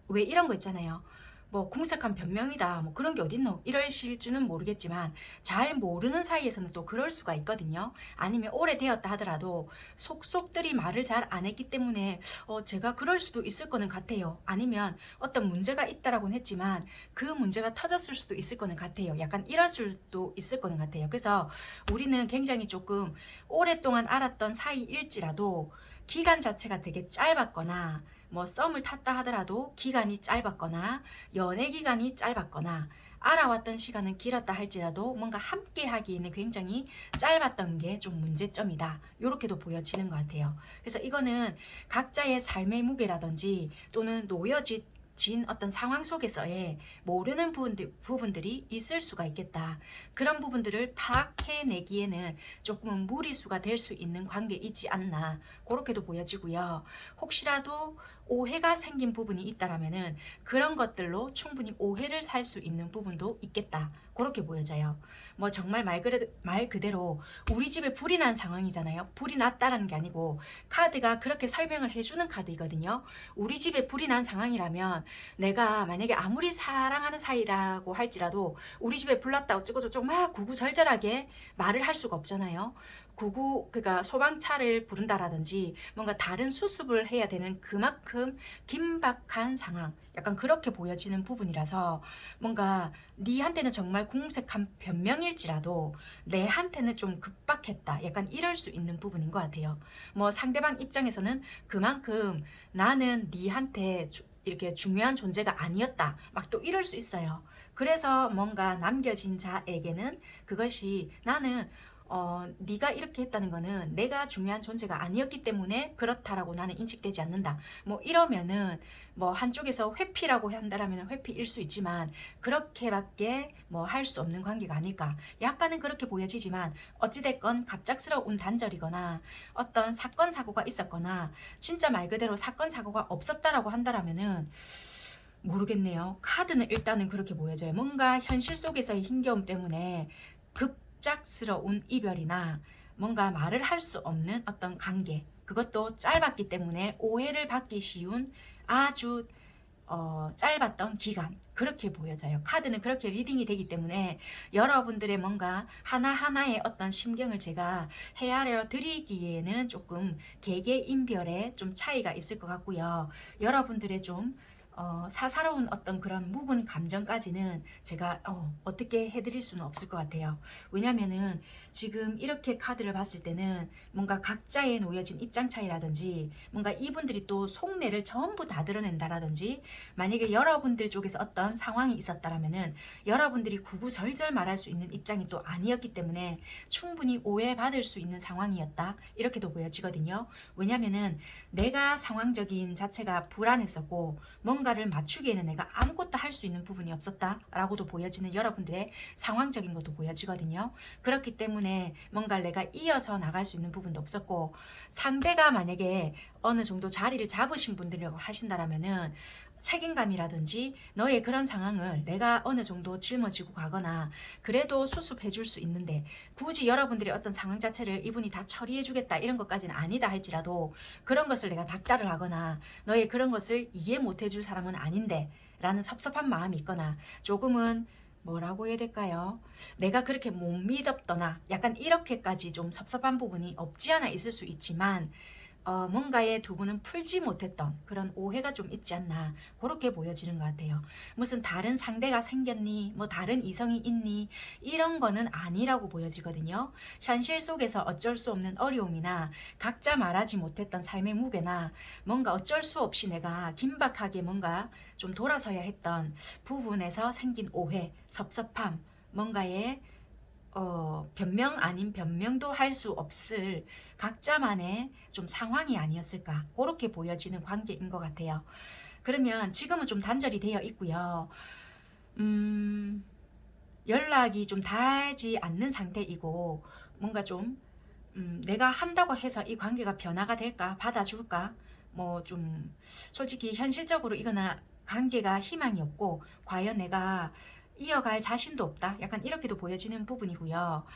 Speaker 2: 왜 이런 거 있잖아요. 뭐 궁색한 변명이다 뭐 그런 게 어딨노 이러실지는 모르겠지만 잘 모르는 사이에서는 또 그럴 수가 있거든요. 아니면 오래되었다 하더라도 속속들이 말을 잘 안 했기 때문에 제가 그럴 수도 있을 거는 같아요. 아니면 어떤 문제가 있다라고는 했지만 그 문제가 터졌을 수도 있을 거는 같아요. 약간 이럴 수도 있을 거는 같아요. 그래서 우리는 굉장히 조금 오랫동안 알았던 사이일지라도 기간 자체가 되게 짧았거나 뭐 썸을 탔다 하더라도 기간이 짧았거나 연애 기간이 짧았거나 알아왔던 시간은 길었다 할지라도 뭔가 함께 하기에는 굉장히 짧았던 게 좀 문제점이다. 이렇게도 보여지는 것 같아요. 그래서 이거는 각자의 삶의 무게라든지 또는 놓여진 어떤 상황 속에서의 모르는 부분들이 있을 수가 있겠다. 그런 부분들을 파악해내기에는 조금은 무리수가 될 수 있는 관계이지 않나 그렇게도 보여지고요. 혹시라도 오해가 생긴 부분이 있다라면은 그런 것들로 충분히 오해를 살 수 있는 부분도 있겠다. 그렇게 보여져요. 뭐 정말 말 그대로 우리 집에 불이 난 상황이잖아요. 불이 났다라는 게 아니고 카드가 그렇게 설명을 해주는 카드이거든요. 우리 집에 불이 난 상황이라면 내가 만약에 아무리 사랑하는 사이라고 할지라도 우리 집에 불 났다 어쩌고저쩌고 막 구구절절하게 말을 할 수가 없잖아요. 그러니까 소방차를 부른다라든지 뭔가 다른 수습을 해야 되는 그만큼 긴박한 상황 약간 그렇게 보여지는 부분이라서 뭔가 니한테는 정말 궁색한 변명일지라도 내한테는 좀 급박했다 약간 이럴 수 있는 부분인 것 같아요. 뭐 상대방 입장에서는 그만큼 나는 니한테 이렇게 중요한 존재가 아니었다 막 또 이럴 수 있어요. 그래서 뭔가 남겨진 자에게는 그것이 나는 네가 이렇게 했다는 거는 내가 중요한 존재가 아니었기 때문에 그렇다라고 나는 인식되지 않는다. 뭐 이러면은 뭐 한쪽에서 회피라고 한다라면 회피일 수 있지만 그렇게밖에 뭐 할 수 없는 관계가 아닐까. 약간은 그렇게 보여지지만 어찌됐건 갑작스러운 단절이거나 어떤 사건 사고가 있었거나 진짜 말 그대로 사건 사고가 없었다라고 한다라면은 모르겠네요. 카드는 일단은 그렇게 보여져요. 뭔가 현실 속에서의 힘겨움 때문에 갑작스러운 이별이나 뭔가 말을 할 수 없는 어떤 관계 그것도 짧았기 때문에 오해를 받기 쉬운 아주 짧았던 기간 그렇게 보여져요. 카드는 그렇게 리딩이 되기 때문에 여러분들의 뭔가 하나하나의 어떤 심경을 제가 헤아려 드리기에는 조금 개개인별의 좀 차이가 있을 것 같고요. 여러분들의 좀 사사로운 어떤 그런 무분 감정까지는 제가 어떻게 해드릴 수는 없을 것 같아요. 왜냐면은 지금 이렇게 카드를 봤을 때는 뭔가 각자의 놓여진 입장 차이라든지 뭔가 이분들이 또 속내를 전부 다 드러낸다라든지 만약에 여러분들 쪽에서 어떤 상황이 있었다라면은 여러분들이 구구절절 말할 수 있는 입장이 또 아니었기 때문에 충분히 오해받을 수 있는 상황이었다 이렇게도 보여지거든요. 왜냐면은 내가 상황적인 자체가 불안했었고 뭔가 뭔가를 맞추기에는 내가 아무것도 할 수 있는 부분이 없었다라고도 보여지는 여러분들의 상황적인 것도 보여지거든요. 그렇기 때문에 뭔가 내가 이어서 나갈 수 있는 부분도 없었고, 상대가 만약에 어느 정도 자리를 잡으신 분들이라고 하신다라면은 책임감이라든지 너의 그런 상황을 내가 어느 정도 짊어지고 가거나 그래도 수습해 줄 수 있는데, 굳이 여러분들의 어떤 상황 자체를 이분이 다 처리해 주겠다 이런 것까지는 아니다 할지라도 그런 것을 내가 닥달을 하거나 너의 그런 것을 이해 못 해줄 사람은 아닌데 라는 섭섭한 마음이 있거나, 조금은 뭐라고 해야 될까요? 내가 그렇게 못 믿었더나 약간 이렇게까지 좀 섭섭한 부분이 없지 않아 있을 수 있지만, 뭔가에 두 분은 풀지 못했던 그런 오해가 좀 있지 않나, 그렇게 보여지는 것 같아요. 무슨 다른 상대가 생겼니, 뭐 다른 이성이 있니, 이런 거는 아니라고 보여지거든요. 현실 속에서 어쩔 수 없는 어려움이나 각자 말하지 못했던 삶의 무게나 뭔가 어쩔 수 없이 내가 긴박하게 뭔가 좀 돌아서야 했던 부분에서 생긴 오해, 섭섭함, 뭔가의 변명 아닌 변명도 할 수 없을 각자만의 좀 상황이 아니었을까, 그렇게 보여지는 관계인 것 같아요. 그러면 지금은 좀 단절이 되어 있고요. 연락이 좀 닿지 않는 상태이고, 뭔가 좀 내가 한다고 해서 이 관계가 변화가 될까, 받아줄까, 뭐 좀 솔직히 현실적으로 이거나 관계가 희망이 없고 과연 내가 이어갈 자신도 없다, 약간 이렇게도 보여지는 부분이고요.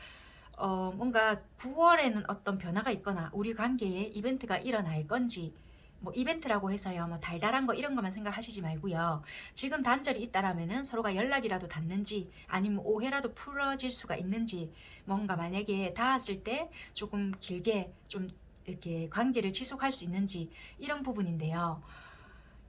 Speaker 2: 뭔가 9월에는 어떤 변화가 있거나 우리 관계에 이벤트가 일어날 건지, 뭐 이벤트라고 해서요 뭐 달달한 거 이런 것만 생각하시지 말고요. 지금 단절이 있다라면은 서로가 연락이라도 닿는지 아니면 오해라도 풀어질 수가 있는지, 뭔가 만약에 닿았을 때 조금 길게 좀 이렇게 관계를 지속할 수 있는지, 이런 부분인데요.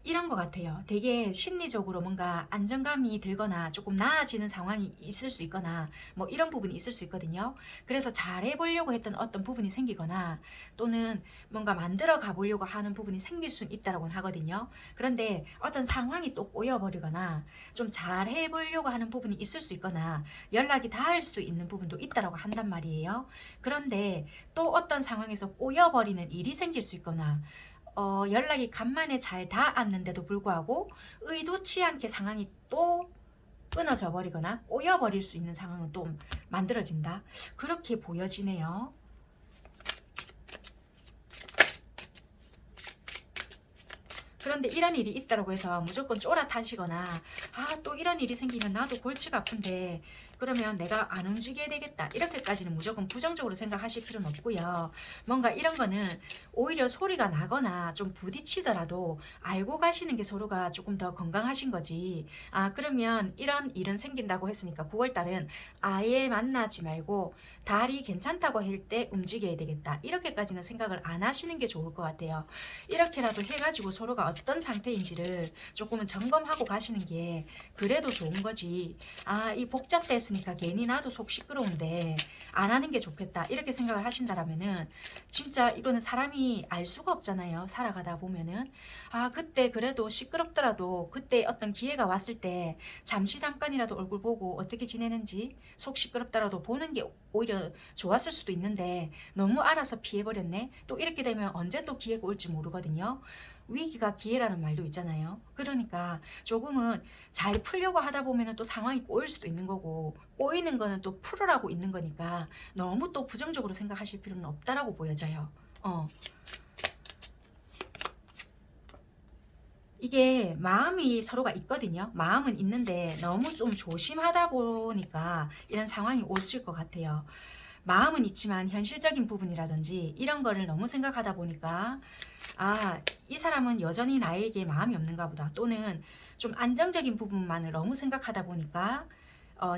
Speaker 2: 이런 것 같아요. 되게 심리적으로 뭔가 안정감이 들거나 조금 나아지는 상황이 있을 수 있거나 뭐 이런 부분이 있을 수 있거든요. 그래서 잘해보려고 했던 어떤 부분이 생기거나 또는 뭔가 만들어 가보려고 하는 부분이 생길 수 있다고 하거든요. 그런데 어떤 상황이 또 꼬여버리거나 좀 잘해보려고 하는 부분이 있을 수 있거나 연락이 닿을 수 있는 부분도 있다고 한단 말이에요. 그런데 또 어떤 상황에서 꼬여버리는 일이 생길 수 있거나, 연락이 간만에 잘 닿았는데도 불구하고 의도치 않게 상황이 또 끊어져 버리거나 꼬여버릴 수 있는 상황은 또 만들어진다, 그렇게 보여지네요. 그런데 이런 일이 있다고 해서 무조건 쪼라타시거나, 또 이런 일이 생기면 나도 골치가 아픈데 그러면 내가 안 움직여야 되겠다, 이렇게까지는 무조건 부정적으로 생각하실 필요는 없고요. 뭔가 이런 거는 오히려 소리가 나거나 좀 부딪히더라도 알고 가시는 게 서로가 조금 더 건강하신 거지. 그러면 이런 일은 생긴다고 했으니까 9월달은 아예 만나지 말고 달이 괜찮다고 할 때 움직여야 되겠다, 이렇게까지는 생각을 안 하시는 게 좋을 것 같아요. 이렇게라도 해가지고 서로가 어떤 상태인지를 조금은 점검하고 가시는 게 그래도 좋은 거지. 이 복잡됐으니까 괜히 나도 속 시끄러운데 안 하는 게 좋겠다, 이렇게 생각을 하신다라면은 진짜 이거는 사람이 알 수가 없잖아요. 살아가다 보면은 그때 그래도 시끄럽더라도 그때 어떤 기회가 왔을 때 잠시 잠깐이라도 얼굴 보고 어떻게 지내는지 속 시끄럽더라도 보는 게 오히려 좋았을 수도 있는데 너무 알아서 피해버렸네, 또 이렇게 되면 언제 또 기회가 올지 모르거든요. 위기가 기회라는 말도 있잖아요. 그러니까 조금은 잘 풀려고 하다 보면 또 상황이 꼬일 수도 있는 거고, 꼬이는 거는 또 풀으라고 있는 거니까 너무 또 부정적으로 생각하실 필요는 없다라고 보여져요. 이게 마음이 서로가 있거든요. 마음은 있는데 너무 좀 조심하다 보니까 이런 상황이 오실 것 같아요. 마음은 있지만 현실적인 부분이라든지 이런 거를 너무 생각하다 보니까 이 사람은 여전히 나에게 마음이 없는가 보다, 또는 좀 안정적인 부분만을 너무 생각하다 보니까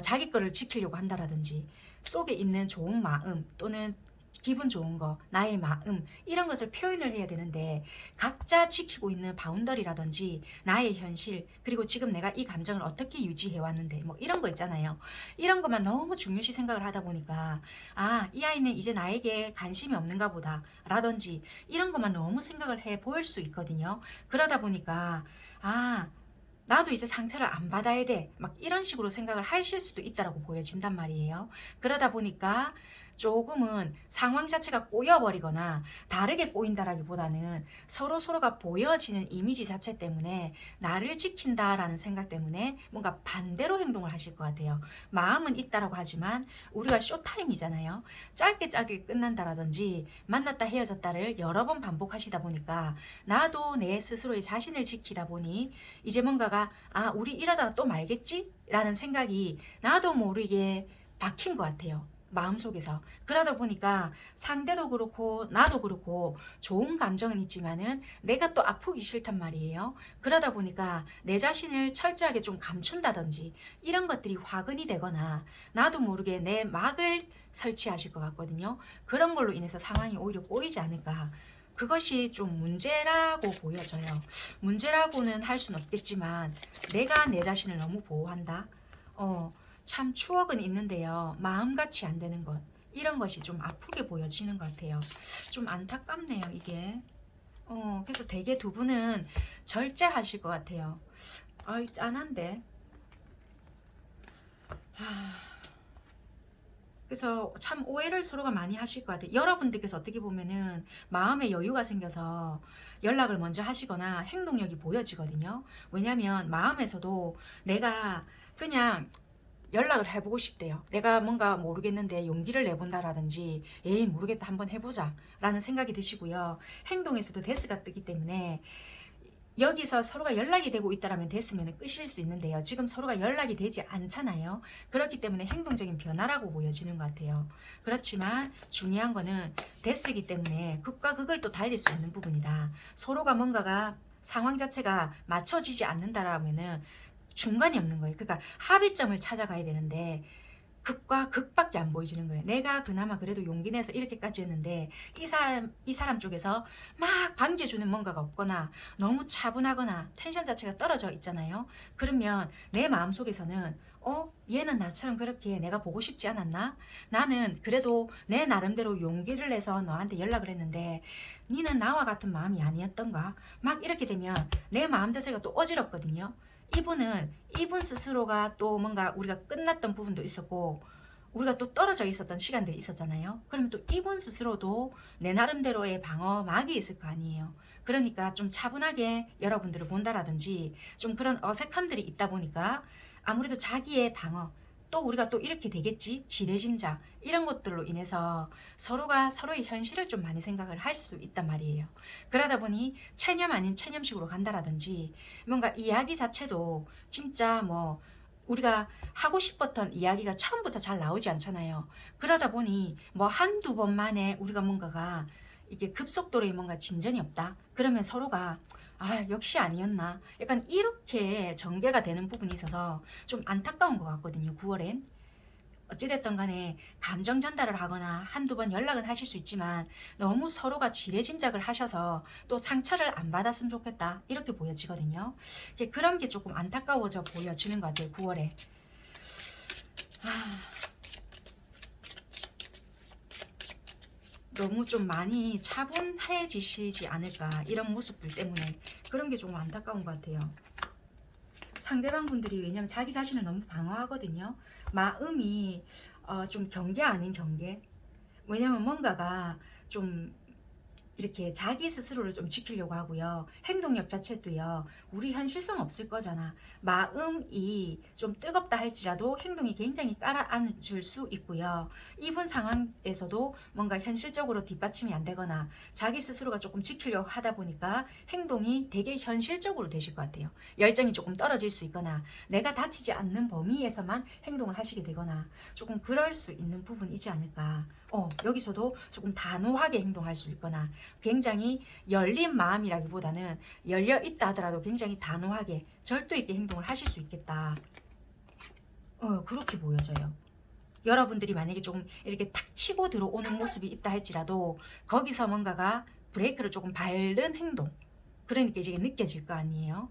Speaker 2: 자기 거를 지키려고 한다라든지, 속에 있는 좋은 마음 또는 기분 좋은 거, 나의 마음, 이런 것을 표현을 해야 되는데 각자 지키고 있는 바운더리라든지 나의 현실, 그리고 지금 내가 이 감정을 어떻게 유지해 왔는데 뭐 이런 거 있잖아요. 이런 것만 너무 중요시 생각을 하다 보니까 이 아이는 이제 나에게 관심이 없는가 보다 라든지 이런 것만 너무 생각을 해 보일 수 있거든요. 그러다 보니까 나도 이제 상처를 안 받아야 돼, 막 이런 식으로 생각을 하실 수도 있다라고 보여진단 말이에요. 그러다 보니까 조금은 상황 자체가 꼬여버리거나 다르게 꼬인다라기보다는 서로가 보여지는 이미지 자체 때문에 나를 지킨다라는 생각 때문에 뭔가 반대로 행동을 하실 것 같아요. 마음은 있다라고 하지만 우리가 쇼타임이잖아요. 짧게 끝난다라든지 만났다 헤어졌다를 여러 번 반복하시다 보니까 나도 내 스스로의 자신을 지키다 보니 이제 뭔가가 우리 이러다가 또 말겠지? 라는 생각이 나도 모르게 박힌 것 같아요. 마음속에서. 그러다 보니까 상대도 그렇고 나도 그렇고 좋은 감정은 있지만은 내가 또 아프기 싫단 말이에요. 그러다 보니까 내 자신을 철저하게 좀 감춘다든지 이런 것들이 화근이 되거나 나도 모르게 내 막을 설치하실 것 같거든요. 그런 걸로 인해서 상황이 오히려 꼬이지 않을까. 그것이 좀 문제라고 보여져요. 문제라고는 할 수는 없겠지만 내가 내 자신을 너무 보호한다. 참 추억은 있는데요. 마음같이 안 되는 것. 이런 것이 좀 아프게 보여지는 것 같아요. 좀 안타깝네요, 이게. 그래서 되게 두 분은 절제하실 것 같아요. 아이, 짠한데. 그래서 참 오해를 서로가 많이 하실 것 같아요. 여러분들께서 어떻게 보면은 마음의 여유가 생겨서 연락을 먼저 하시거나 행동력이 보여지거든요. 왜냐하면 마음에서도 내가 그냥 연락을 해보고 싶대요. 내가 뭔가 모르겠는데 용기를 내본다라든지 에이 모르겠다 한번 해보자 라는 생각이 드시고요. 행동에서도 데스가 뜨기 때문에 여기서 서로가 연락이 되고 있다라면 됐으면 끝일 수 있는데요. 지금 서로가 연락이 되지 않잖아요. 그렇기 때문에 행동적인 변화라고 보여지는 것 같아요. 그렇지만 중요한 거는 됐으기 때문에 극과 극을 또 달릴 수 있는 부분이다. 서로가 뭔가가 상황 자체가 맞춰지지 않는다라면은 중간이 없는 거예요. 그러니까 합의점을 찾아가야 되는데 극과 극밖에 안 보여지는 거예요. 내가 그나마 그래도 용기 내서 이렇게까지 했는데 이 사람 쪽에서 막 반겨주는 뭔가가 없거나 너무 차분하거나 텐션 자체가 떨어져 있잖아요. 그러면 내 마음속에서는 얘는 나처럼 그렇게 내가 보고 싶지 않았나? 나는 그래도 내 나름대로 용기를 내서 너한테 연락을 했는데 니는 나와 같은 마음이 아니었던가? 막 이렇게 되면 내 마음 자체가 또 어지럽거든요. 이분 스스로가 또 뭔가 우리가 끝났던 부분도 있었고 우리가 또 떨어져 있었던 시간들이 있었잖아요. 그러면 또 이분 스스로도 내 나름대로의 방어막이 있을 거 아니에요. 그러니까 좀 차분하게 여러분들을 본다라든지 좀 그런 어색함들이 있다 보니까 아무래도 자기의 방어 또 우리가 또 이렇게 되겠지 지레짐작 이런 것들로 인해서 서로가 서로의 현실을 좀 많이 생각을 할 수 있단 말이에요. 그러다 보니 체념 아닌 체념식으로 간다라든지 뭔가 이야기 자체도 진짜 뭐 우리가 하고 싶었던 이야기가 처음부터 잘 나오지 않잖아요. 그러다 보니 뭐 한두 번 만에 우리가 뭔가가 이게 급속도로 뭔가 진전이 없다. 그러면 서로가 역시 아니었나. 약간 이렇게 전개가 되는 부분이 있어서 좀 안타까운 것 같거든요. 9월엔. 어찌됐든 간에 감정 전달을 하거나 한두 번 연락은 하실 수 있지만 너무 서로가 지레짐작을 하셔서 또 상처를 안 받았으면 좋겠다. 이렇게 보여지거든요. 그런 게 조금 안타까워져 보여지는 것 같아요. 9월에. 너무 좀 많이 차분해지시지 않을까 이런 모습들 때문에 그런 게 조금 안타까운 것 같아요. 상대방 분들이 왜냐면 자기 자신을 너무 방어하거든요. 마음이 좀 경계 아닌 경계. 왜냐면 뭔가가 좀 이렇게 자기 스스로를 좀 지키려고 하고요. 행동력 자체도요. 우리 현실성 없을 거잖아. 마음이 좀 뜨겁다 할지라도 행동이 굉장히 깔아앉을 수 있고요. 이분 상황에서도 뭔가 현실적으로 뒷받침이 안 되거나 자기 스스로가 조금 지키려고 하다 보니까 행동이 되게 현실적으로 되실 것 같아요. 열정이 조금 떨어질 수 있거나 내가 다치지 않는 범위에서만 행동을 하시게 되거나 조금 그럴 수 있는 부분이지 않을까. 여기서도 조금 단호하게 행동할 수 있거나 굉장히 열린 마음이라기보다는 열려 있다 하더라도 굉장히 단호하게 절도 있게 행동을 하실 수 있겠다. 그렇게 보여져요. 여러분들이 만약에 조금 이렇게 탁 치고 들어오는 모습이 있다 할지라도 거기서 뭔가가 브레이크를 조금 밟는 행동. 그러니까 이제 느껴질 거 아니에요.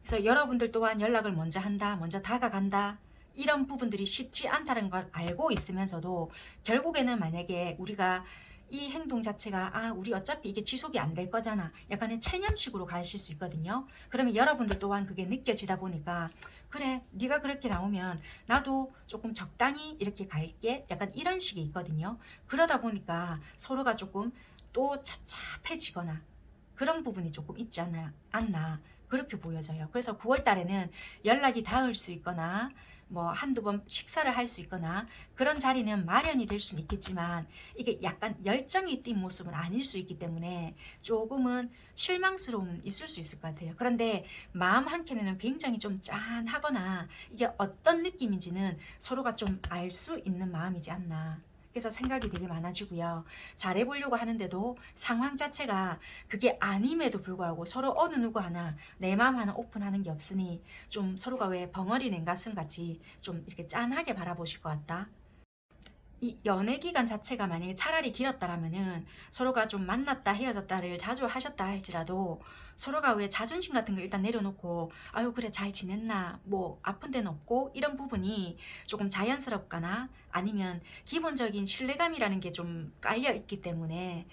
Speaker 2: 그래서 여러분들 또한 연락을 먼저 한다, 먼저 다가간다. 이런 부분들이 쉽지 않다는 걸 알고 있으면서도 결국에는 만약에 우리가 이 행동 자체가 아 우리 어차피 이게 지속이 안 될 거잖아 약간의 체념식으로 가실 수 있거든요. 그러면 여러분들 또한 그게 느껴지다 보니까 그래 네가 그렇게 나오면 나도 조금 적당히 이렇게 갈게 약간 이런 식이 있거든요. 그러다 보니까 서로가 조금 또 찹찹해지거나 그런 부분이 조금 있지 않나 그렇게 보여져요. 그래서 9월 달에는 연락이 닿을 수 있거나 뭐 한두 번 식사를 할 수 있거나 그런 자리는 마련이 될 수는 있겠지만 이게 약간 열정이 띈 모습은 아닐 수 있기 때문에 조금은 실망스러움은 있을 수 있을 것 같아요. 그런데 마음 한켠에는 굉장히 좀 짠하거나 이게 어떤 느낌인지는 서로가 좀 알 수 있는 마음이지 않나. 그래서 생각이 되게 많아지고요. 잘해보려고 하는데도 상황 자체가 그게 아님에도 불구하고 서로 어느 누구 하나 내 마음 하나 오픈하는 게 없으니 좀 서로가 왜 벙어리 냉가슴 같이 좀 이렇게 짠하게 바라보실 것 같다. 이 연애 기간 자체가 만약에 차라리 길었다라면은 서로가 좀 만났다 헤어졌다를 자주 하셨다 할지라도 서로가 왜 자존심 같은 거 일단 내려놓고 아유 그래 잘 지냈나 뭐 아픈 데는 없고 이런 부분이 조금 자연스럽거나 아니면 기본적인 신뢰감이라는 게 좀 깔려 있기 때문에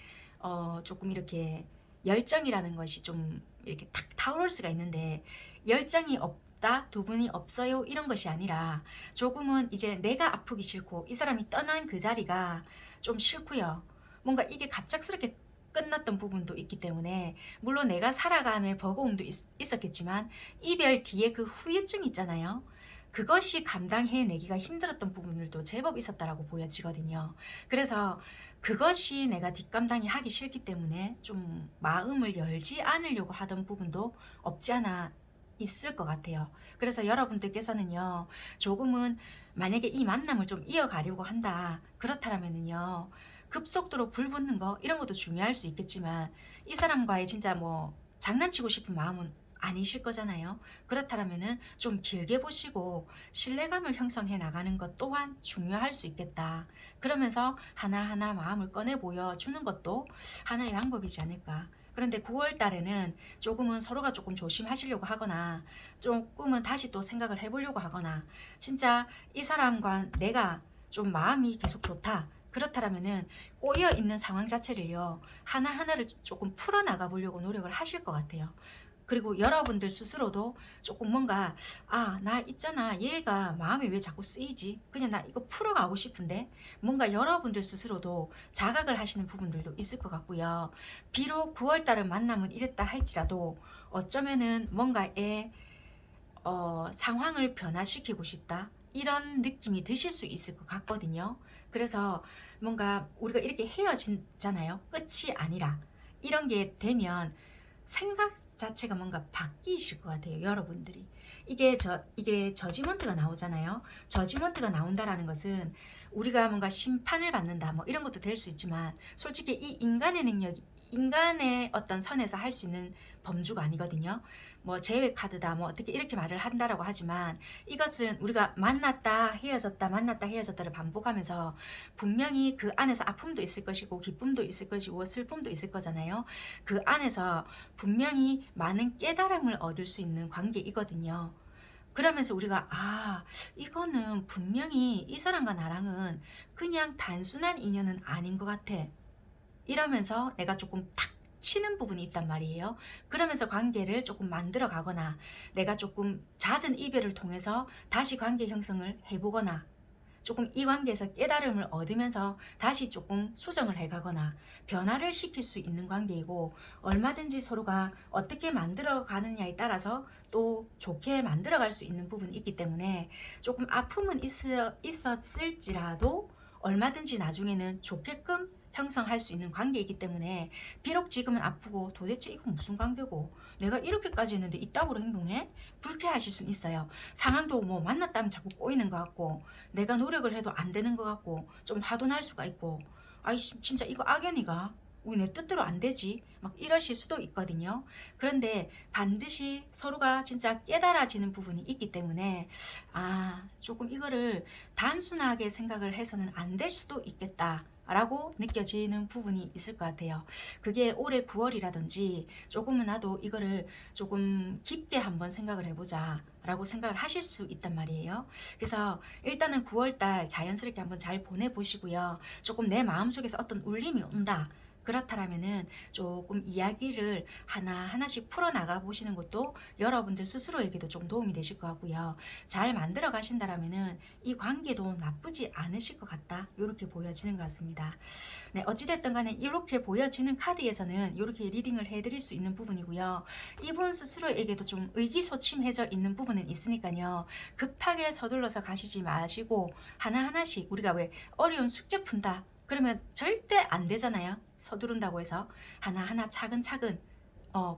Speaker 2: 조금 이렇게 열정이라는 것이 좀 이렇게 탁 타오를 수가 있는데 열정이 없다 두 분이 없어요 이런 것이 아니라 조금은 이제 내가 아프기 싫고 이 사람이 떠난 그 자리가 좀 싫고요. 뭔가 이게 갑작스럽게 끝났던 부분도 있기 때문에 물론 내가 살아감의 버거움도 있었겠지만 이별 뒤에 그 후유증 있잖아요. 그것이 감당해내기가 힘들었던 부분들도 제법 있었다라고 보여지거든요. 그래서 그것이 내가 뒷감당이 하기 싫기 때문에 좀 마음을 열지 않으려고 하던 부분도 없지 않아 있을 것 같아요. 그래서 여러분들께서는요, 조금은 만약에 이 만남을 좀 이어가려고 한다. 그렇다면은요, 급속도로 불 붙는 거 이런 것도 중요할 수 있겠지만 이 사람과의 진짜 뭐 장난치고 싶은 마음은 아니실 거잖아요. 그렇다면은 좀 길게 보시고 신뢰감을 형성해 나가는 것 또한 중요할 수 있겠다. 그러면서 하나하나 마음을 꺼내 보여주는 것도 하나의 방법이지 않을까. 그런데 9월 달에는 조금은 서로가 조금 조심하시려고 하거나 조금은 다시 또 생각을 해보려고 하거나 진짜 이 사람과 내가 좀 마음이 계속 좋다. 그렇다면은 꼬여 있는 상황 자체를요 하나하나를 조금 풀어나가 보려고 노력을 하실 것 같아요. 그리고 여러분들 스스로도 조금 뭔가 아 나 있잖아 얘가 마음이 왜 자꾸 쓰이지 그냥 나 이거 풀어가고 싶은데 뭔가 여러분들 스스로도 자각을 하시는 부분들도 있을 것 같고요. 비록 9월달은 만남은 이랬다 할지라도 어쩌면은 뭔가의 상황을 변화시키고 싶다 이런 느낌이 드실 수 있을 것 같거든요. 그래서 뭔가 우리가 이렇게 헤어지잖아요. 끝이 아니라 이런 게 되면 생각 자체가 뭔가 바뀌실 것 같아요. 여러분들이 이게 저지먼트가 나오잖아요. 저지먼트가 나온다라는 것은 우리가 뭔가 심판을 받는다 뭐 이런 것도 될 수 있지만 솔직히 이 인간의 능력이 인간의 어떤 선에서 할 수 있는 범주가 아니거든요. 뭐 제외 카드다 뭐 어떻게 이렇게 말을 한다라고 하지만 이것은 우리가 만났다 헤어졌다 만났다 헤어졌다를 반복하면서 분명히 그 안에서 아픔도 있을 것이고 기쁨도 있을 것이고 슬픔도 있을 거잖아요. 그 안에서 분명히 많은 깨달음을 얻을 수 있는 관계이거든요. 그러면서 우리가 아 이거는 분명히 이 사람과 나랑은 그냥 단순한 인연은 아닌 것 같아 이러면서 내가 조금 탁 치는 부분이 있단 말이에요. 그러면서 관계를 조금 만들어 가거나 내가 조금 잦은 이별을 통해서 다시 관계 형성을 해보거나 조금 이 관계에서 깨달음을 얻으면서 다시 조금 수정을 해가거나 변화를 시킬 수 있는 관계이고 얼마든지 서로가 어떻게 만들어 가느냐에 따라서 또 좋게 만들어 갈 수 있는 부분이 있기 때문에 조금 아픔은 있었을지라도 얼마든지 나중에는 좋게끔 형성할 수 있는 관계이기 때문에 비록 지금은 아프고 도대체 이건 무슨 관계고 내가 이렇게까지 했는데 이따구로 행동해? 불쾌하실 수는 있어요. 상황도 뭐 만났다면 자꾸 꼬이는 것 같고 내가 노력을 해도 안 되는 것 같고 좀 화도 날 수가 있고 아이 진짜 이거 악연이가 왜 내 뜻대로 안 되지 막 이러실 수도 있거든요. 그런데 반드시 서로가 진짜 깨달아지는 부분이 있기 때문에 아 조금 이거를 단순하게 생각을 해서는 안 될 수도 있겠다 라고 느껴지는 부분이 있을 것 같아요. 그게 올해 9월이라든지 조금은 나도 이거를 조금 깊게 한번 생각을 해보자 라고 생각을 하실 수 있단 말이에요. 그래서 일단은 9월달 자연스럽게 한번 잘 보내보시고요. 조금 내 마음속에서 어떤 울림이 온다, 그렇다라면은 조금 이야기를 하나하나씩 풀어나가 보시는 것도 여러분들 스스로에게도 좀 도움이 되실 것 같고요. 잘 만들어 가신다라면은 이 관계도 나쁘지 않으실 것 같다, 이렇게 보여지는 것 같습니다. 네, 어찌됐든 간에 이렇게 보여지는 카드에서는 이렇게 리딩을 해드릴 수 있는 부분이고요. 이분 스스로에게도 좀 의기소침해져 있는 부분은 있으니까요. 급하게 서둘러서 가시지 마시고 하나하나씩, 우리가 왜 어려운 숙제 푼다 그러면 절대 안 되잖아요. 서두른다고 해서 하나하나 차근차근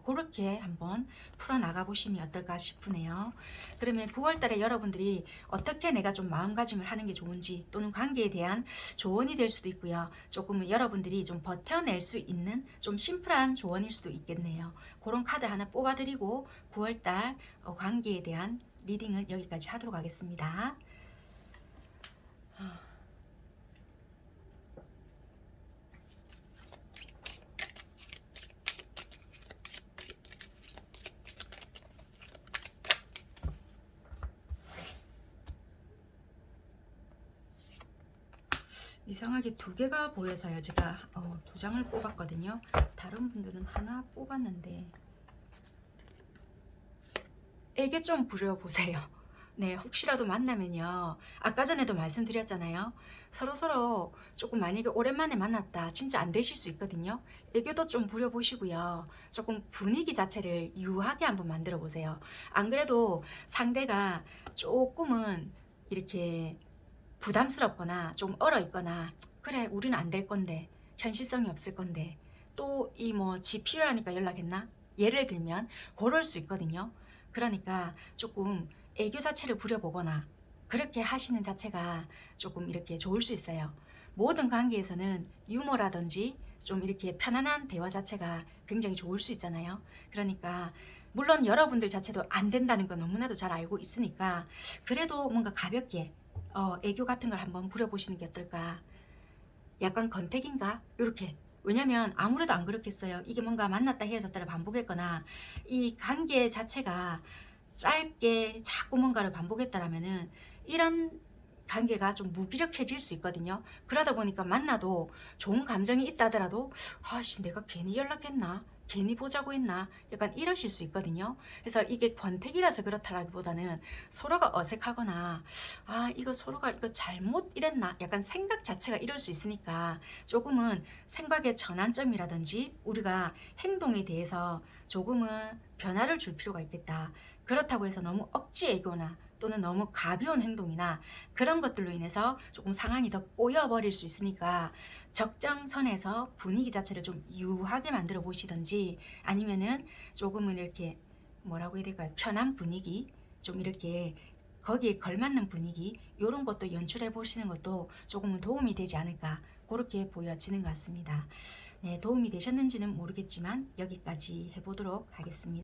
Speaker 2: 그렇게 한번 풀어나가 보시면 어떨까 싶으네요. 그러면 9월달에 여러분들이 어떻게 내가 좀 마음가짐을 하는 게 좋은지, 또는 관계에 대한 조언이 될 수도 있고요. 조금은 여러분들이 좀 버텨낼 수 있는 좀 심플한 조언일 수도 있겠네요. 그런 카드 하나 뽑아드리고 9월달 관계에 대한 리딩은 여기까지 하도록 하겠습니다. 이상하게 두 개가 보여서요. 제가 두 장을 뽑았거든요. 다른 분들은 하나 뽑았는데 애교 좀 부려보세요. 네, 혹시라도 만나면요. 아까 전에도 말씀드렸잖아요. 서로서로 조금 만약에 오랜만에 만났다, 진짜 안 되실 수 있거든요. 애교도 좀 부려보시고요. 조금 분위기 자체를 유하게 한번 만들어 보세요. 안 그래도 상대가 조금은 이렇게 부담스럽거나 좀 얼어있거나, 그래 우리는 안 될 건데, 현실성이 없을 건데, 또 이 뭐 지 필요하니까 연락했나? 예를 들면 그럴 수 있거든요. 그러니까 조금 애교 자체를 부려보거나 그렇게 하시는 자체가 조금 이렇게 좋을 수 있어요. 모든 관계에서는 유머라든지 좀 이렇게 편안한 대화 자체가 굉장히 좋을 수 있잖아요. 그러니까 물론 여러분들 자체도 안 된다는 건 너무나도 잘 알고 있으니까 그래도 뭔가 가볍게 애교 같은 걸 한번 부려보시는 게 어떨까. 약간 건택인가? 이렇게. 왜냐면 아무래도 안 그렇겠어요. 이게 뭔가 만났다 헤어졌다를 반복했거나 이 관계 자체가 짧게 자꾸 뭔가를 반복했다라면은 이런 관계가 좀 무기력해질 수 있거든요. 그러다 보니까 만나도 좋은 감정이 있다 하더라도 아씨 내가 괜히 연락했나? 괜히 보자고 했나? 약간 이러실 수 있거든요. 그래서 이게 권태기라서 그렇다라기보다는 서로가 어색하거나 이거 서로가 이거 잘못 이랬나? 약간 생각 자체가 이럴 수 있으니까 조금은 생각의 전환점이라든지 우리가 행동에 대해서 조금은 변화를 줄 필요가 있겠다. 그렇다고 해서 너무 억지 애교나 또는 너무 가벼운 행동이나 그런 것들로 인해서 조금 상황이 더 꼬여버릴 수 있으니까 적정선에서 분위기 자체를 좀 유하게 만들어 보시든지, 아니면은 조금은 이렇게 뭐라고 해야 될까요? 편한 분위기, 좀 이렇게 거기에 걸맞는 분위기, 이런 것도 연출해 보시는 것도 조금은 도움이 되지 않을까, 그렇게 보여지는 것 같습니다. 네, 도움이 되셨는지는 모르겠지만 여기까지 해보도록 하겠습니다.